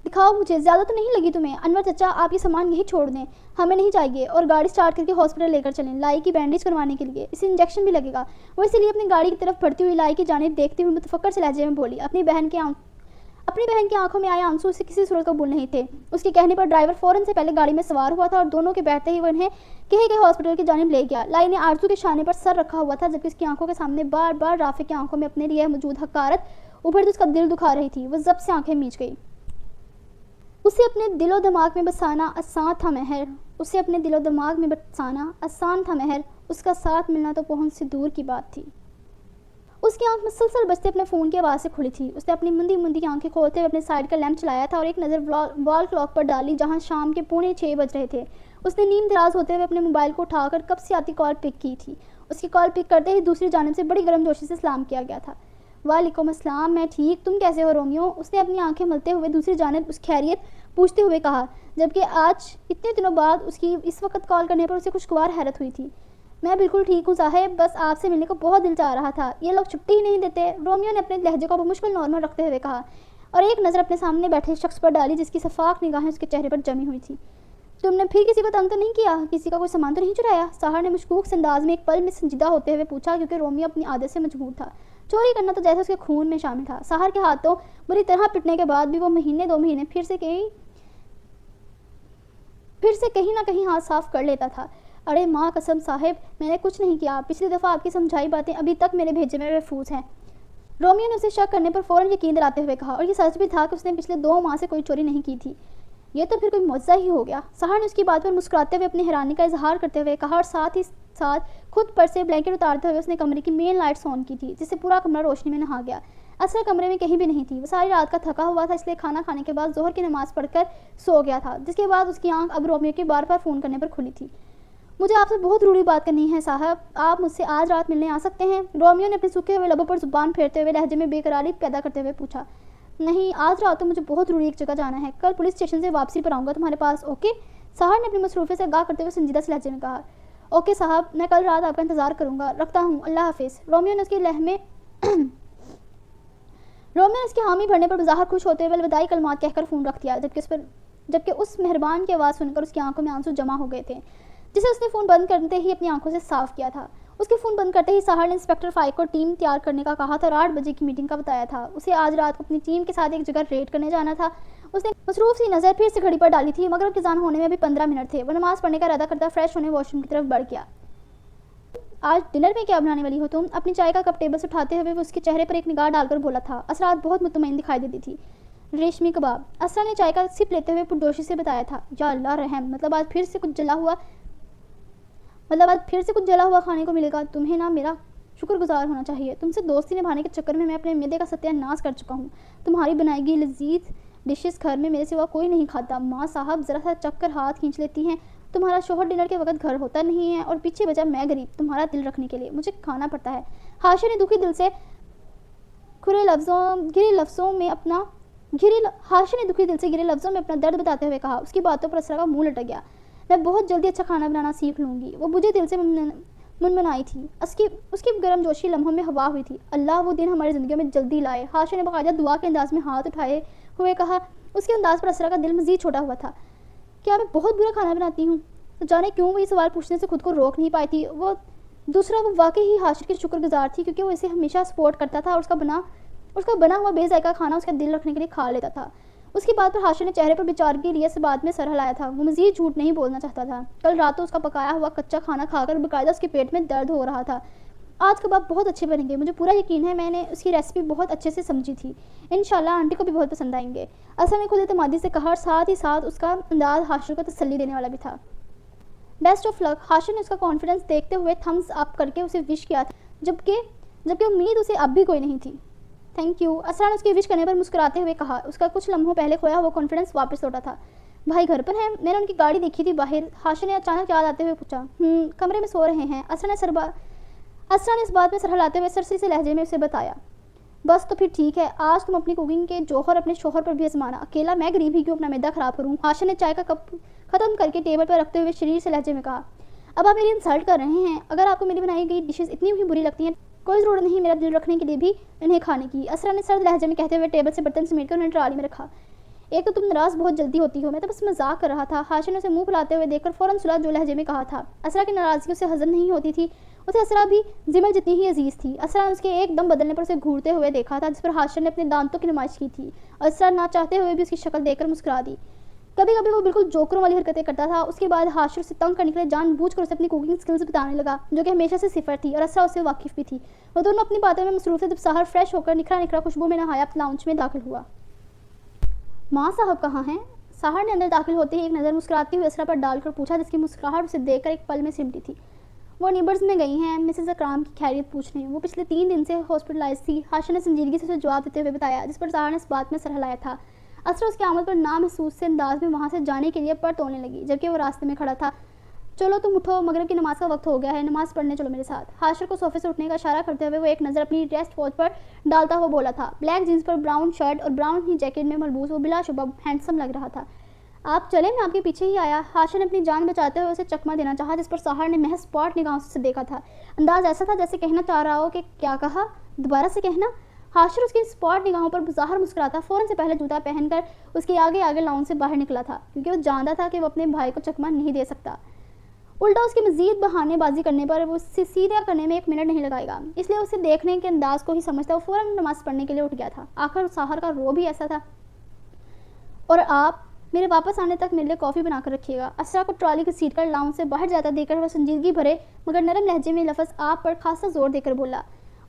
دکھاؤ مجھے، زیادہ تو نہیں لگی تمہیں؟ انور چچا آپ یہ سامان یہی چھوڑ دیں، ہمیں نہیں چاہیے، اور گاڑی سٹارٹ کر کے ہاسپٹل لے کر چلیں، لائی کی بینڈیج کروانے کے لیے، اسے انجیکشن بھی لگے گا۔ وہ اسی لیے اپنی گاڑی کی طرف بڑھتی ہوئی لائی کی جانب دیکھتی ہوئی متفکر سے لہجے میں بولی۔ اپنی بہن کی آنکھوں میں آئے آنسو اسے کسی صورت قبول نہیں تھے۔ اس کے کہنے پر ڈرائیور فوراً سے پہلے گاڑی میں سوار ہوا تھا اور دونوں کے بیٹھتے ہی وہ انہیں کہے گئے ہاسپٹل کی جانب لے گیا۔ لائی نے آرزو کے شانے پر سر رکھا ہوا تھا، جبکہ اس کی آنکھوں کے سامنے بار بار رافع کی آنکھوں میں اپنے لیے موجود حقارت ابھرتی اس کا دل دکھا رہی تھی۔ وہ ضبط سے آنکھیں میچ گئی۔ اسے اپنے دل و دماغ میں بسانا آسان تھا مہر، اس کا ساتھ ملنا تو پہنچ سے دور کی بات تھی۔ اس کی آنکھ مسلسل بجتے اپنے فون کی آواز سے کھلی تھی۔ اس نے اپنی مندی آنکھیں کھولتے ہوئے اپنے سائیڈ کا لیمپ چلایا تھا اور ایک نظر وال کلاک پر ڈالی جہاں شام کے 5:45 بج رہے تھے۔ اس نے نیم دراز ہوتے ہوئے اپنے موبائل کو اٹھا کر کب سے آتی کال پک کی تھی۔ اس کی کال پک کرتے ہی دوسری جانب سے بڑی گرم جوشی سے سلام کیا گیا تھا۔ وعلیکم السلام، میں ٹھیک، تم کیسے ہو رومیو؟ اس نے اپنی آنکھیں ملتے ہوئے دوسری جانب اس خیریت پوچھتے ہوئے کہا، جبکہ آج اتنے دنوں بعد اس کی اس وقت کال کرنے پر اسے خوشگوار حیرت ہوئی تھی۔ میں بالکل ٹھیک ہوں صاحب، بس آپ سے ملنے کو بہت دل چاہ رہا تھا، یہ لوگ چھٹی ہی نہیں دیتے، رومیو نے اپنے لہجے کو بمشکل نارمل رکھتے ہوئے کہا اور ایک نظر اپنے سامنے بیٹھے شخص پر ڈالی جس کی شفاف نگاہیں اس کے چہرے پر جمی ہوئی تھی۔ تم نے پھر کسی کو تنگ تو نہیں کیا؟ کسی کا کوئی سامان تو نہیں چرایا؟ ساحر نے مشکوک سے انداز میں ایک پل میں سنجیدہ ہوتے ہوئے پوچھا، کیونکہ رومیو اپنی عادت سے مجبور تھا۔ چوری کرنا تو جیسے اس کے خون میں شامل تھا۔ ساحر کے ہاتھوں بری طرح پٹنے کے بعد بھی وہ مہینے 2 مہینے پھر سے کہیں نہ کہیں ہاتھ صاف کر لیتا تھا۔ ارے ماں قسم صاحب، میں نے کچھ نہیں کیا، پچھلی دفعہ آپ کی سمجھائی باتیں ابھی تک میرے بھیجے میں محفوظ ہیں۔ رومیو نے اسے شک کرنے پر فوراً یقین دلاتے ہوئے کہا، اور یہ سچ بھی تھا کہ اس نے پچھلے 2 ماہ سے کوئی چوری نہیں کی تھی۔ یہ تو پھر کوئی معجزہ ہی ہو گیا۔ ساحر نے اس کی بات پر مسکراتے ہوئے اپنی حیرانی کا اظہار کرتے ہوئے کہا اور ساتھ ہی ساتھ خود پر سے بلینکٹ اتارتے ہوئے اس نے کمرے کی مین لائٹس آن کی تھی، جس سے پورا کمرہ روشنی میں نہا گیا۔ اصل کمرے میں کہیں بھی نہیں تھی۔ وہ ساری رات کا تھکا ہوا تھا، اس لیے کھانا کھانے کے بعد ظہر کی نماز پڑھ کر سو گیا تھا، جس کے بعد اس کی آنکھ اب رومیو کے بار بار فون کرنے پر کھلی تھی۔ مجھے آپ سے بہت ضروری بات کرنی ہے صاحب، آپ مجھ سے آج رات ملنے آ سکتے ہیں؟ رومیو نے اپنے سوکھے ہوئے لبوں پر زبان پھیرتے ہوئے لہجے میں بے قراری پیدا کرتے ہوئے پوچھا۔ نہیں، آج رات تو مجھے بہت ضروری ایک جگہ جانا ہے، کل پولیس اسٹیشن سے واپسی پر آؤں گا تمہارے پاس، اوکے؟ ساحر نے اپنی مصروفیت سے آگاہ کرتے ہوئے سنجیدہ سے لہجے میں کہا۔ اوکے صاحب، میں کل رات آپ کا انتظار کروں گا، رکھتا ہوں، اللہ حافظ۔ رومیو نے اس کے حامی بھرنے پر بظاہر خوش ہوتے ہوئے الوداعی کلمات کہہ کر فون رکھ دیا، جبکہ اس مہربان کی آواز سن کر اس کی آنکھوں میں آنسو جمع ہو گئے تھے، جسے اس نے فون بند کرتے ہی اپنی آنکھوں سے صاف کیا تھا۔ اس کے فون بند کرتے ہی ساحر نے انسپکٹر فائق کو ٹیم تیار کرنے کا کہا تھا اور 8 بجے کی میٹنگ کا بتایا تھا۔ اسے آج رات کو اپنی ٹیم کے ساتھ ایک جگہ ریڈ کرنے جانا تھا۔ اس نے مصروف سی نظر پھر سے گھڑی پر ڈالی تھی، مگر اذان ہونے میں ابھی 15 منٹ تھے۔ وہ نماز پڑھنے کا ارادہ کرتا فریش ہونے واش روم کی طرف بڑھ گیا۔ آج ڈنر میں کیا بنانے والی ہو تم؟ اپنی چائے کا کپ ٹیبل سے اٹھاتے ہوئے وہ اس کے چہرے پر ایک نگاہ ڈال کر بولا تھا۔ اسرات بہت مطمئن دکھائی دیتی تھی۔ ریشمی کباب، اسرا نے چائے کا سپ لیتے ہوئے پرجوشی سے بتایا تھا۔ یا اللہ رحم، مطلب آج پھر سے کچھ جلا ہوا کھانے کو ملے گا۔ تمہیں نا میرا شکر گزار ہونا چاہیے، تم سے دوستی نبھانے کے چکر میں اپنے معدے کا ستیہ ناش کر چکا ہوں۔ تمہاری بنائی گئی لذیذ ڈشز گھر میں میرے سوا کوئی نہیں کھاتا۔ ماں صاحب ذرا سا چک کر ہاتھ کھینچ لیتی ہیں، تمہارا شوہر ڈنر کے وقت گھر ہوتا نہیں ہے اور پیچھے بچا میں غریب، تمہارا دل رکھنے کے لیے مجھے کھانا پڑتا ہے۔ ہاشم نے دکھی دل سے گرے لفظوں میں اپنا درد بتاتے ہوئے کہا۔ اس کی باتوں پر اسرا کا منہ لٹک گیا۔ میں بہت جلدی اچھا کھانا بنانا سیکھ لوں گی، وہ بجھے دل سے منمنائی تھی۔ اس کی گرم جوشی لمحوں میں ہوا ہوئی تھی۔ اللہ وہ دن ہماری زندگیوں میں جلدی لائے، ہاشم نے باقاعدہ دعا کے انداز میں ہاتھ اٹھائے ہوئے کہا۔ اس کے انداز پر اسرا کا دل مزید چھوٹا ہوا تھا۔ کیا میں بہت برا کھانا بناتی ہوں؟ تو جانے کیوں وہ یہ سوال پوچھنے سے خود کو روک نہیں پائی تھی۔ وہ واقعی ہی ہاشم کی شکر گزار تھی، کیونکہ وہ اسے ہمیشہ سپورٹ کرتا تھا اور اس کا بنا ہوا بے ذائقہ کھانا اس کا دل رکھنے کے لیے کھا لیتا تھا۔ اس کی بات پر حاشر نے چہرے پر بیچارگی ریت سے بات میں سر ہلایا تھا. وہ مزید جھوٹ نہیں بولنا چاہتا تھا. کل رات تو اس کا پکایا ہوا کچا کھانا کھا کر باقاعدہ اس کے پیٹ میں درد ہو رہا تھا. آج کباب بہت اچھے بنیں گے. مجھے پورا یقین ہے میں نے اس کی ریسیپی بہت اچھے سے سمجھی تھی. انشاءاللہ آنٹی کو بھی بہت پسند آئیں گے. اسرا نے خود اعتمادی سے کہا اور ساتھ ہی ساتھ اس کا انداز حاشر کو تسلی دینے والا بھی تھا. بیسٹ آف لک. حاشر نے اس کا کانفیڈنس دیکھتے ہوئے تھمز اپ کر کے اسے وش کیا تھا جبکہ امید اسے اب بھی کوئی نہیں تھی. Thank you. اسرا نے اس کے وش کرنے پر مسکراتے ہوئے کہا. اس کا کچھ لمحوں پہلے کھویا ہوا کانفیڈنس واپس لوٹا تھا. بھائی گھر پر ہیں؟ میں نے ان کی گاڑی دیکھی تھی باہر. حاشر نے اچانک یاد آتے ہوئے پوچھا. کمرے میں سو رہے ہیں. اسرا نے اس بات میں سر ہلاتے ہوئے سرسری سے لہجے میں اسے بتایا. بس تو پھر ٹھیک ہے. آج تم اپنی کوکنگ کے جوہر اپنے شوہر پر بھی آزمانا. اکیلا میں غریب ہی کیوں اپنا معدہ خراب کروں. حاشر نے چائے کا کپ ختم کر کے ٹیبل پر رکھتے ہوئے شریر سے لہجے میں کہا. اب آپ میری انسلٹ کر رہے ہیں. اگر آپ کو میری بنائی گئی ڈشز اتنی بھی بری لگتی ہیں کوئی ضرورت نہیں میرا دل رکھنے کے لیے بھی انہیں کھانے کی. اسرا نے سرد لہجے میں کہتے ہوئے ٹیبل سے برتن سمیٹ کر انہیں ٹرالی میں رکھا. ایک تو تم ناراض بہت جلدی ہوتی ہو. میں تو بس مذاق کر رہا تھا. حاشر نے اسے منہ پھلاتے ہوئے دیکھ کر فوراً سلا جو لہجے میں کہا تھا. اسرا کی ناراضگی اسے ہضم نہیں ہوتی تھی. اسے اسرا بھی زمل جتنی ہی عزیز تھی. اسرا نے اس کے ایک دم بدلنے پر اسے گھورتے ہوئے دیکھا تھا جس پر حاشر نے اپنے دانتوں کی نمائش کی تھی. اسرا نہ چاہتے ہوئے بھی اس کی شکل دیکھ کر مسکرا دی. کبھی کبھی وہ بالکل جوکروں والی حرکتیں کرتا تھا. اس کے بعد حاشر اسے تنگ کرنے کے لیے جان بوجھ کر اسے اپنی کوکنگ سکلز بتانے لگا جو کہ ہمیشہ سے صفر تھی اور اسرا اس سے واقف بھی تھی. وہ دونوں اپنی باتوں میں مصروف تھے جب سحر فریش ہو کر نکھرا خوشبو میں نہایت لاؤنج میں داخل ہوا. ماں صاحب کہاں ہیں؟ سحر نے اندر داخل ہوتے ہی ایک نظر مسکراتی ہوئی اسرا پر ڈال کر پوچھا جس کی مسکراہٹ اسے دیکھ کر ایک پل میں سمٹی تھی. وہ نیبرز میں گئی ہیں مسز اکرام کی خیریت پوچھنے. وہ پچھلے 3 دن سے ہاسپٹلائز تھی. حاشر نے سنجیدگی سے اسے جواب دیتے ہوئے بتایا جس پر سحر نے اس بات میں سر ہلایا تھا. اسرا اس کی آمد پر نامحسوس سے انداز میں وہاں سے جانے کے لیے پر تولنے لگی جبکہ وہ راستے میں کھڑا تھا. چلو تم اٹھو مغرب کی نماز کا وقت ہو گیا ہے. نماز پڑھنے چلو میرے ساتھ. حاشر کو صوفے سے اٹھنے کا اشارہ کرتے ہوئے وہ ایک نظر اپنی ریسٹ واچ پر ڈالتا ہوا بولا تھا. بلیک جینس پر براؤن شرٹ اور براؤن ہی جیکٹ میں ملبوس وہ بلا شبہ ہینڈسم لگ رہا تھا. آپ چلیں میں آپ کے پیچھے ہی آیا. حاشر نے اپنی جان بچاتے ہوئے اسے چکمہ دینا چاہا جس پر سحر نے محض اسپاٹ نگاہوں سے دیکھا تھا. انداز ایسا تھا جیسے کہنا چاہ رہا ہو کہ کیا کہا, دوبارہ سے کہنا. حاشر اس کی اسپاٹ نگاہوں پر بظاہر مسکراتا فوراً سے پہلے جوتا پہن کر اس کے آگے لاؤن سے باہر نکلا تھا کیونکہ وہ جانتا تھا کہ وہ اپنے بھائی کو چکمہ نہیں دے سکتا. الٹا اس کی مزید بہانے بازی کرنے پر وہ اسے سیدھا کرنے میں 1 منٹ نہیں لگائے گا. اس لیے اسے دیکھنے کے انداز کو ہی سمجھتا وہ فوراً نماز پڑھنے کے لیے اٹھ گیا تھا. آخر سحر کا رو بھی ایسا تھا. اور آپ میرے واپس آنے تک میرے لیے کافی بنا کر رکھیے گا. اسرا کو ٹرالی کی سیٹ کر لاؤنج سے باہر جاتا دیکھ کر وہ سنجیدگی بھرے مگر نرم لہجے میں لفظ آپ پر خاصا زور دے کر بولا.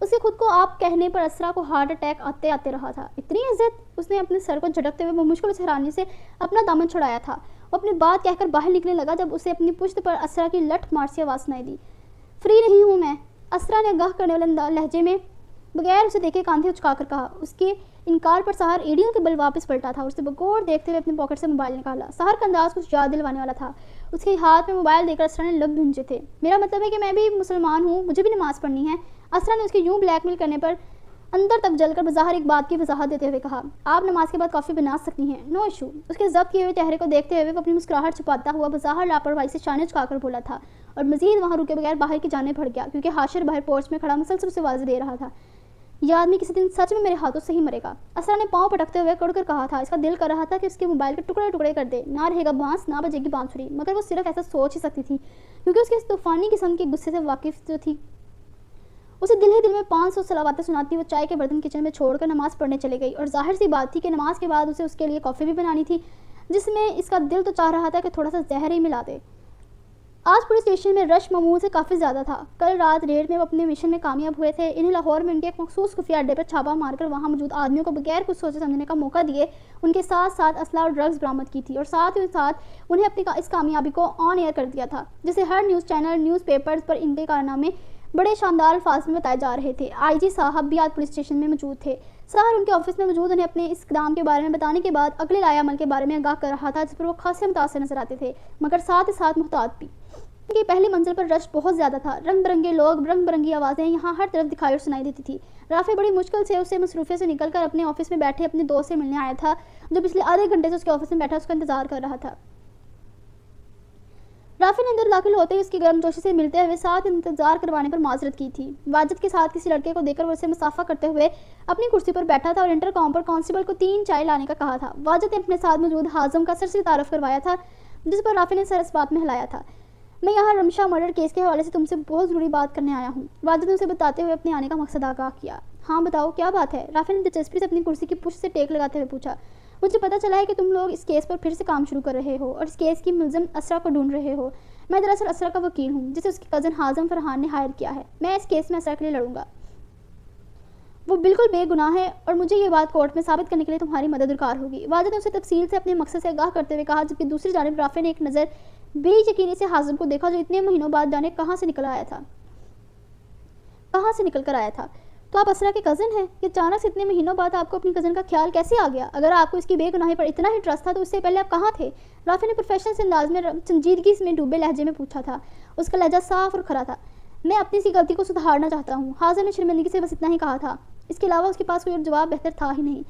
اسے خود کو آپ کہنے پر اسرا کو ہارٹ اٹیک آتے رہا تھا. اتنی عزت. اس نے اپنے سر کو جھٹکتے ہوئے مشکل سے حیرانی سے اپنا دامن چھڑایا تھا. وہ اپنی بات کہہ کر باہر نکلنے لگا جب اسے اپنی پشت پر اسرا کی لٹ مار سی آواز سنائی دی. فری نہیں ہوں میں. اسرا نے آگاہ کرنے والے لہجے میں بغیر اسے دیکھے کاندھے اچکا کر کہا. اس کے انکار پر سحر ایڑیوں کے بل واپس پلٹا تھا اور اسے بغور دیکھتے ہوئے اپنے پاکٹ سے موبائل نکالا. سحر کا انداز کچھ یاد دلوانے والا تھا. اس کے ہاتھ میں موبائل دے کر اسرا نے لب بھونجے تھے. میرا مطلب ہے کہ میں بھی مسلمان ہوں, مجھے بھی نماز پڑھنی ہے. اسرا نے اس کے یوں بلیک میل کرنے پر اندر تک جل کر بظاہر ایک بات کی وضاحت دیتے ہوئے کہا. آپ نماز کے بعد کافی بنا سکتی ہیں, نو ایشو. اس کے ضبط کیے ہوئے چہرے کو دیکھتے ہوئے وہ اپنی مسکراہٹ چھپاتا ہوا بظاہر لاپرواہی سے شانے جھکا کر بولا تھا اور مزید وہاں رکے بغیر باہر کی جانب بڑھ گیا کیونکہ حاشر باہر پورچ میں کھڑا مسلسل اسے آواز دے رہا تھا. یہ آدمی کسی دن سچ میں میرے ہاتھوں سے ہی مرے گا. اسرا نے پاؤں پٹکتے ہوئے کڑ کر کہا تھا. اس کا دل کر رہا تھا کہ اس کے موبائل کے ٹکڑے کر دے. نہ رہے گا بانس نہ بجے گی بانسری. مگر وہ صرف ایسا سوچ ہی سکتی تھی کیونکہ اس کے اس طوفانی قسم کے غصے سے واقف جو تھی. اسے دل ہی دل میں 500 صلواتیں سناتی وہ چائے کے برتن کچن میں چھوڑ کر نماز پڑھنے چلی گئی. اور ظاہر سی بات تھی کہ نماز کے بعد اسے اس کے لیے کافی بھی بنانی تھی جس میں اس کا دل تو چاہ رہا تھا کہ تھوڑا سا زہر ہی ملا دے. آج پولیس اسٹیشن میں رش معمول سے کافی زیادہ تھا. کل رات ریڈ میں وہ اپنے مشن میں کامیاب ہوئے تھے. انہیں لاہور میں ان کے ایک مخصوص خفیہ اڈے پر چھاپا مار کر وہاں موجود آدمیوں کو بغیر کچھ سوچے سمجھنے کا موقع دیے ان کے ساتھ ساتھ اسلحہ اور ڈرگز برآمد کی تھی اور ساتھ ہی ساتھ انہیں اپنی اس کامیابی کو آن ایئر کر دیا تھا جسے ہر نیوز چینل نیوز پیپرز پر ان کے کارنامے بڑے شاندار الفاظ میں بتائے جا رہے تھے. آئی جی صاحب بھی آج پولیس اسٹیشن میں موجود تھے. سحر ان کے آفس میں موجود انہیں اپنے اس اقدام کے بارے میں بتانے کے بعد اگلے لائے عمل کے بارے میں آگاہ کر رہا تھا جس پر وہ خاصے متاثر نظر آتے تھے مگر ساتھ ہی ساتھ محتاط بھی. ان کی پہلی منزل پر رش بہت زیادہ تھا. رنگ برنگے لوگ, رنگ برنگی آوازیں یہاں ہر طرف دکھائی اور سنائی دیتی تھی. رافع بڑی مشکل سے اسے مصروفیت سے نکل کر اپنے آفس میں بیٹھے اپنے دوست سے ملنے آیا تھا جو پچھلے آدھے گھنٹے سے اس کے آفس میں بیٹھا اس کا انتظار کر رہا تھا. رافع نے اندر داخل ہوتے ہی اس کی گرم جوشی سے ملتے ہوئے ساتھ انتظار کروانے پر معذرت کی تھی. واجد کے ساتھ کسی لڑکے کو دیکھ کر وہ اسے مسافہ کرتے ہوئے اپنی کرسی پر بیٹھا تھا اور انٹر کام پر کانسٹیبل کو 3 چائے لانے کا کہا تھا. واجد نے اپنے ساتھ موجود حازم کا سرسری تعارف کروایا تھا جس پر رافع نے سر اس بات میں ہلایا تھا. میں یہاں رمشا مرڈر کیس کے حوالے سے تم سے بہت ضروری بات کرنے آیا ہوں. واجد نے اسے بتاتے ہوئے اپنے آنے کا مقصد آگاہ کیا. ہاں بتاؤ کیا بات ہے؟ رافع نے دلچسپی سے اپنی کرسی کی پشت سے ٹیک لگاتے ہوئے پوچھا. مجھے پتہ چلا ہے کہ تم لوگ اس کیس پر پھر سے کام شروع کر رہے ہو اور اس کیس کی ملزم اسرا کو ڈھونڈ رہے ہو۔ میں دراصل اسرا کا وکیل ہوں جسے اس کی کزن حازم فرحان نے ہائر کیا ہے۔ میں اس کیس میں اسرا کے لیے لڑوں گا۔ وہ بالکل بے گناہ ہے اور مجھے یہ بات کورٹ میں ثابت کرنے کے لیے تمہاری مدد درکار ہوگی۔ واجد نے اسے تفصیل سے اپنے مقصد سے آگاہ کرتے ہوئے کہا، جبکہ دوسری جانب رافع نے ایک نظر بے یقینی سے حازم کو دیکھا جو اتنے مہینوں بعد جانے کہاں سے نکل کر آیا تھا۔ تو آپ اسرا کے کزن ہیں؟ یہ اچانک سے اتنے مہینوں بعد آپ کو اپنی کزن کا خیال کیسے آ گیا؟ اگر آپ کو اس کی بے گناہی پر اتنا ہی ٹرسٹ تھا تو اس سے پہلے آپ کہاں تھے؟ رافع نے پروفیشنل سے انداز میں سنجیدگی میں ڈوبے لہجے میں پوچھا تھا۔ اس کا لہجہ صاف اور کھرا تھا۔ میں اپنی سی غلطی کو سدھارنا چاہتا ہوں۔ حازم نے شرمندگی سے بس اتنا ہی کہا تھا۔ اس کے علاوہ اس کے پاس کوئی اور جواب بہتر تھا ہی نہیں۔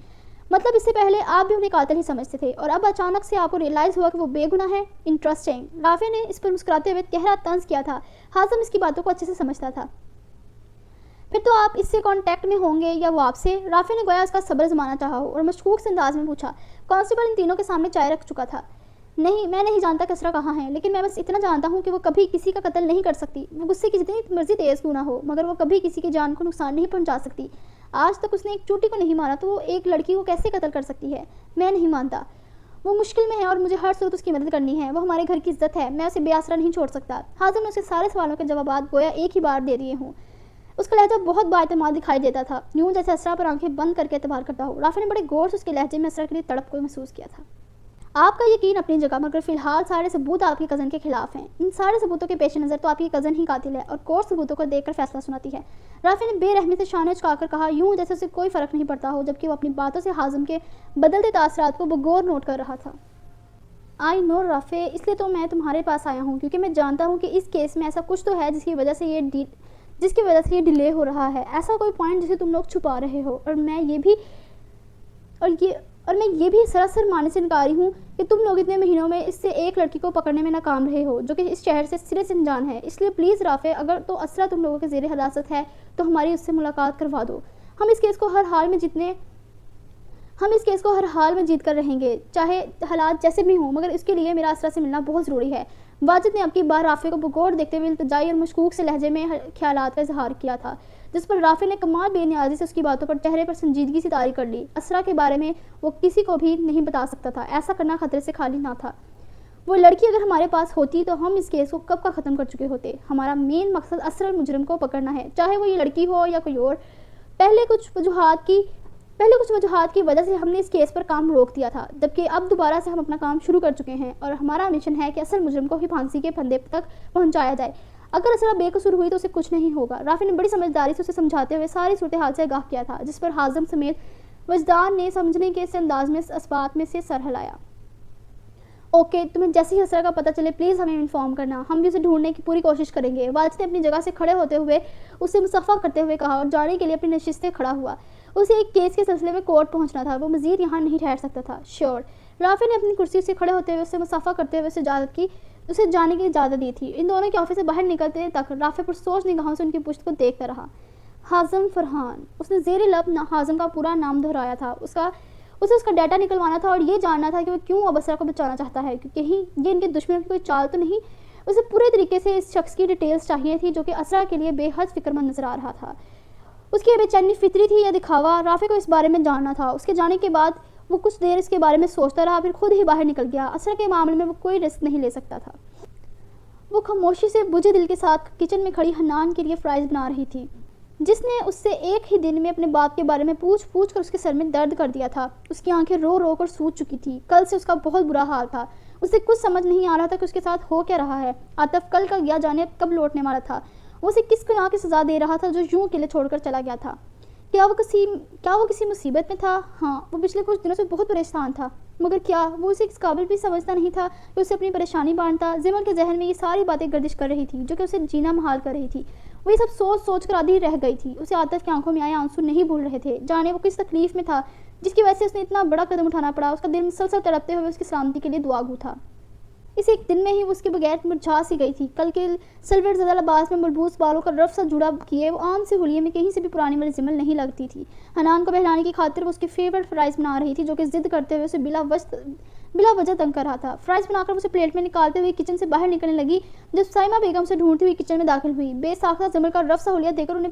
مطلب اس سے پہلے آپ بھی انہیں قاتل ہی سمجھتے تھے اور اب اچانک سے آپ کو ریئلائز ہوا کہ وہ بے گناہ ہے۔ انٹرسٹنگ۔ رافع نے اس پر مسکراتے ہوئے گہرا طنز کیا تھا۔ حازم اس کی باتوں کو اچھے سے سمجھتا تھا۔ پھر تو آپ اس سے کانٹیکٹ میں ہوں گے یا وہ آپ سے؟ رافع نے گویا اس کا صبر زمانا چاہا ہو اور مشکوک سے انداز میں پوچھا۔ کانسٹیبل ان تینوں کے سامنے چائے رکھ چکا تھا۔ نہیں، میں نہیں جانتا کہ اسرا کہاں ہے، لیکن میں بس اتنا جانتا ہوں کہ وہ کبھی کسی کا قتل نہیں کر سکتی، وہ غصے کی جتنی مرضی تیز کیوں نہ ہو، مگر وہ کبھی کسی کی جان کو نقصان نہیں پہنچا سکتی۔ آج تک اس نے ایک چوٹی کو نہیں مارا تو وہ ایک لڑکی کو کیسے قتل کر سکتی ہے؟ میں نہیں مانتا۔ وہ مشکل میں ہے اور مجھے ہر صورت اس کی مدد کرنی ہے۔ وہ ہمارے گھر کی عزت ہے، میں اسے بے آسرا نہیں چھوڑ سکتا۔ حازم نے اسے سارے سوالوں کے جوابات گویا ایک ہی بار دے دیے ہوں۔ اس کا لہجہ بہت بااعتماد دکھائی دیتا تھا، یوں جیسے اسرا پر آنکھیں بند کر کے اعتبار کرتا ہو۔ رافع نے بڑے غور سے اس کے لہجے میں اسرا کے لیے تڑپ کو محسوس کیا تھا۔ آپ کا یقین اپنی جگہ، مگر فی الحال سارے ثبوت آپ کی کزن کے خلاف ہیں۔ ان سارے ثبوتوں کے پیش نظر تو آپ کی کزن ہی قاتل ہے اور کورٹ ثبوتوں کو دیکھ کر فیصلہ سناتی ہے۔ رافع نے بے رحمی سے شانے چکا کر کہا، یوں جیسے اسے کوئی فرق نہیں پڑتا ہو، جبکہ وہ اپنی باتوں سے حازم کے بدلتے تاثرات کو بغور نوٹ کر رہا تھا۔ آئی نو رافع، اس لیے تو میں تمہارے پاس آیا ہوں کیونکہ میں جانتا ہوں کہ اس کیس میں ایسا کچھ تو ہے جس کی وجہ سے یہ ڈیلے ہو رہا ہے، ایسا کوئی پوائنٹ جسے تم لوگ چھپا رہے ہو، اور میں یہ بھی سراسر ماننے سے انکاری ہوں کہ تم لوگ اتنے مہینوں میں اس سے ایک لڑکی کو پکڑنے میں ناکام رہے ہو جو کہ اس شہر سے سرے سے انجان ہے۔ اس لیے پلیز رافع، اگر تو اسرا تم لوگوں کے زیر حراست ہے تو ہماری اس سے ملاقات کروا دو۔ ہم اس کیس کو ہر حال میں جیت کر رہیں گے، چاہے حالات جیسے بھی ہوں، مگر اس کے لیے میرا اسرا سے ملنا بہت ضروری ہے۔ واجد نے اب کی بار رافع کو بغور دیکھتے ہوئے التجائی اور مشکوک سے لہجے میں خیالات کا اظہار کیا تھا، جس پر رافع نے کمال بے نیازی سے اس کی باتوں پر چہرے پر سنجیدگی سے طاری کر لی۔ اسرا کے بارے میں وہ کسی کو بھی نہیں بتا سکتا تھا، ایسا کرنا خطرے سے خالی نہ تھا۔ وہ لڑکی اگر ہمارے پاس ہوتی تو ہم اس کیس کو کب کا ختم کر چکے ہوتے۔ ہمارا مین مقصد اصل مجرم کو پکڑنا ہے، چاہے وہ یہ لڑکی ہو یا کوئی اور۔ پہلے کچھ وجوہات کی وجہ سے ہم نے اس کیس پر کام روک دیا تھا، جبکہ اب دوبارہ سے ہم اپنا کام شروع کر چکے ہیں اور ہمارا مشن ہے کہ اصل مجرم کو ہی پھانسی کے پھندے تک پہنچایا جائے۔ اگر اسرا بے قصور ہوئی تو اسے کچھ نہیں ہوگا۔ رافع نے بڑی سمجھداری سے اسے سمجھاتے ہوئے ساری صورتحال سے آگاہ کیا تھا، جس پر حازم سمیت وجدان نے سمجھنے کے انداز میں اسبات میں سے سر ہلایا۔ اوکے، تمہیں جیسے ہی اسرا کا پتہ چلے پلیز ہمیں انفارم کرنا، ہم بھی اسے ڈھونڈنے کی پوری کوشش کریں گے۔ واجد نے اپنی جگہ سے کھڑے ہوتے ہوئے اسے مصافحہ کرتے ہوئے کہا اور جانے کے لیے اپنی نشست سے کھڑا ہوا۔ اسے ایک کیس کے سلسلے میں کورٹ پہنچنا تھا، وہ مزید یہاں نہیں ٹھہر سکتا تھا۔ شیور۔ رافع نے اپنی کرسی سے کھڑے ہوتے ہوئے اسے مصافحہ کرتے ہوئے اسے جانے کی اجازت دی تھی۔ ان دونوں کے آفس سے باہر نکلتے تک رافع پرسوچ نگاہوں سے ان کی پشت کو دیکھتا رہا۔ حازم فرحان، اس نے زیر لب حازم کا پورا نام دہرایا تھا۔ اسے اس کا ڈیٹا نکلوانا تھا اور یہ جاننا تھا کہ وہ کیوں اب اسرا کو بچانا چاہتا ہے، کیونکہ یہ ان کے دشمنوں کی کوئی چال تو نہیں۔ اسے پورے طریقے سے اس شخص کی ڈیٹیلز چاہیے تھی جو کہ اسرا کے لیے بے حد فکر مند نظر آ رہا تھا۔ اس کی بے چینی فطری تھی یا دکھاوا؟ رافع کو اس بارے میں جاننا تھا۔ اس کے جانے کے بعد وہ کچھ دیر اس کے بارے میں سوچتا رہا، پھر خود ہی باہر نکل گیا۔ اسرا کے معاملے میں وہ کوئی رسک نہیں لے سکتا تھا۔ وہ خاموشی سے بجھے دل کے ساتھ کچن میں کھڑی حنان کے لیے فرائض بنا رہی تھی، جس نے اس سے ایک ہی دن میں اپنے باپ کے بارے میں پوچھ کر اس کے سر میں درد کر دیا تھا۔ اس کی آنکھیں رو رو کر سوج چکی تھی۔ کل سے اس کا بہت برا حال تھا۔ اسے کچھ سمجھ نہیں آ رہا تھا کہ اس کے ساتھ ہو کیا رہا ہے۔ عاطف کل کا گیا جانے کب لوٹنے والا تھا؟ وہ اسے کس گناہ کی سزا دے رہا تھا جو یوں اکیلے چھوڑ کر چلا گیا تھا؟ کیا وہ کسی مصیبت میں تھا؟ ہاں، وہ پچھلے کچھ دنوں سے بہت پریشان تھا، مگر کیا وہ اسے اس قابل بھی سمجھتا نہیں تھا کہ اسے اپنی پریشانی بانٹتا؟ زمن کے ذہن میں یہ ساری باتیں گردش کر رہی تھی جو کہ اسے جینا محال کر رہی تھی۔ وہ یہ سب سوچ کر آدھی رہ گئی تھی۔ اسے عاطف کی آنکھوں میں آئے آنسو نہیں بھول رہے تھے، جانے وہ کس تکلیف میں تھا جس کی وجہ سے اس نے اتنا بڑا قدم اٹھانا پڑا۔ اس کا دل مسلسل تڑپتے ہوئے اس کی سلامتی کے لیے دعا گو تھا۔ اس ایک دن میں ہی وہ اس کے بغیر مرجھا سی گئی تھی۔ کل کے سلور زدہ لباس میں ملبوس بالوں کا رف سا جوڑا کیے وہ عام سے حلیے میں کہیں سے بھی پرانی والی زمل نہیں لگتی تھی۔ حنان کو بہلانے کی خاطر وہ اس کے فیورٹ فرائز بنا رہی تھی جو کہ ضد کرتے ہوئے اسے بلا وجہ تنگ کر رہا تھا۔ فرائز بنا کر اسے پلیٹ میں نکالتے ہوئے کچن سے باہر نکلنے لگی جب سائمہ بیگم سے ڈھونڈتی ہوئی کچن میں داخل ہوئی۔ بے ساختہ زمل کا رف سا حلیہ دے کر انہیں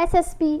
SSP,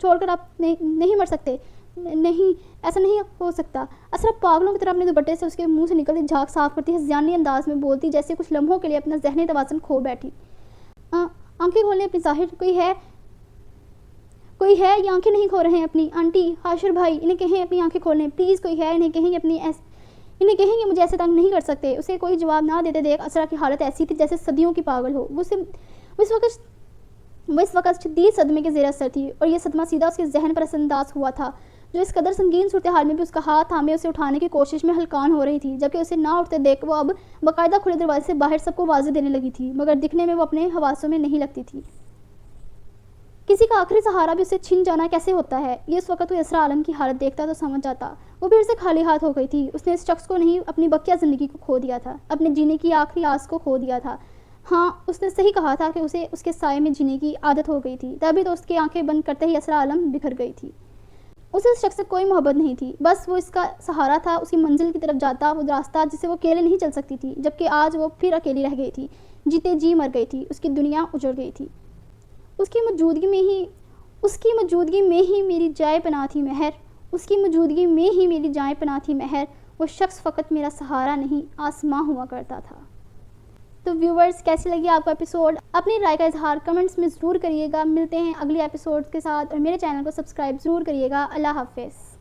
چھوڑ کر آپ نہیں مر سکتے. نہیں, ایسا نہیں ہو سکتا. اسرا پاگلوں کی طرح اپنے دوپٹے سے اس کے منہ سے نکلتی جھاگ صاف کرتی, ہذیانی انداز میں بولتی, جیسے کچھ لمحوں کے لیے اپنا ذہنی توازن کھو بیٹھی. آنکھیں کھولنے اپنی ظاہر, کوئی ہے یہ آنکھیں نہیں کھو رہے ہیں اپنی. آنٹی, حاشر بھائی, انہیں کہیں اپنی آنکھیں کھولنے پلیز. کوئی ہے, انہیں کہیں کہ مجھے ایسے تنگ نہیں کر سکتے. اسے کوئی جواب نہ دیتے دیکھ اسرا کی حالت ایسی تھی جیسے صدیوں کی پاگل ہو. وہ اس وقت شدید صدمے کے زیر اثر تھی, اور یہ صدمہ سیدھا اس کے ذہن پر اثر انداز ہوا تھا, جو اس قدر سنگین صورتحال میں بھی اس کا ہاتھ تھامے اسے اٹھانے کی کوشش میں ہلکان ہو رہی تھی. جبکہ اسے نہ اٹھتے دیکھ وہ اب باقاعدہ کھلے دروازے سے باہر سب کو واضح دینے لگی تھی, مگر دکھنے میں وہ اپنے حواسوں میں نہیں لگتی تھی. کسی کا آخری سہارا بھی اسے چھن جانا کیسے ہوتا ہے, یہ اس وقت وہ اسرا عالم کی حالت دیکھتا تو سمجھ جاتا. وہ بھیڑ سے خالی ہاتھ ہو گئی تھی. اس نے اس شخص کو نہیں, اپنی بقیہ زندگی کو کھو دیا تھا, اپنے جینے کی آخری آس کو کھو دیا تھا. ہاں, اس نے صحیح کہا تھا کہ اسے اس کے سائے میں جینے کی عادت ہو گئی تھی. تبھی تو اس کی آنکھیں بند کرتے ہی اسرا عالم بکھر گئی تھی. اسے اس شخص سے کوئی محبت نہیں تھی, بس وہ اس کا سہارا تھا, اس کی منزل کی طرف جاتا وہ راستہ جسے وہ اکیلے نہیں چل سکتی تھی. جبکہ آج وہ پھر اکیلی رہ گئی تھی, جیتے جی مر گئی تھی. اس کی دنیا اجڑ گئی تھی. اس کی موجودگی میں ہی میری جائے پناہ تھی مہر. اس کی موجودگی میں ہی میری جائے پناہ تھی مہر. وہ شخص فقط میرا سہارا نہیں, آسماں ہوا کرتا تھا. تو ویورز, کیسی لگی آپ کا ایپیسوڈ؟ اپنی رائے کا اظہار کمنٹس میں ضرور کریے گا. ملتے ہیں اگلی ایپیسوڈ کے ساتھ, اور میرے چینل کو سبسکرائب ضرور کریے گا. اللہ حافظ.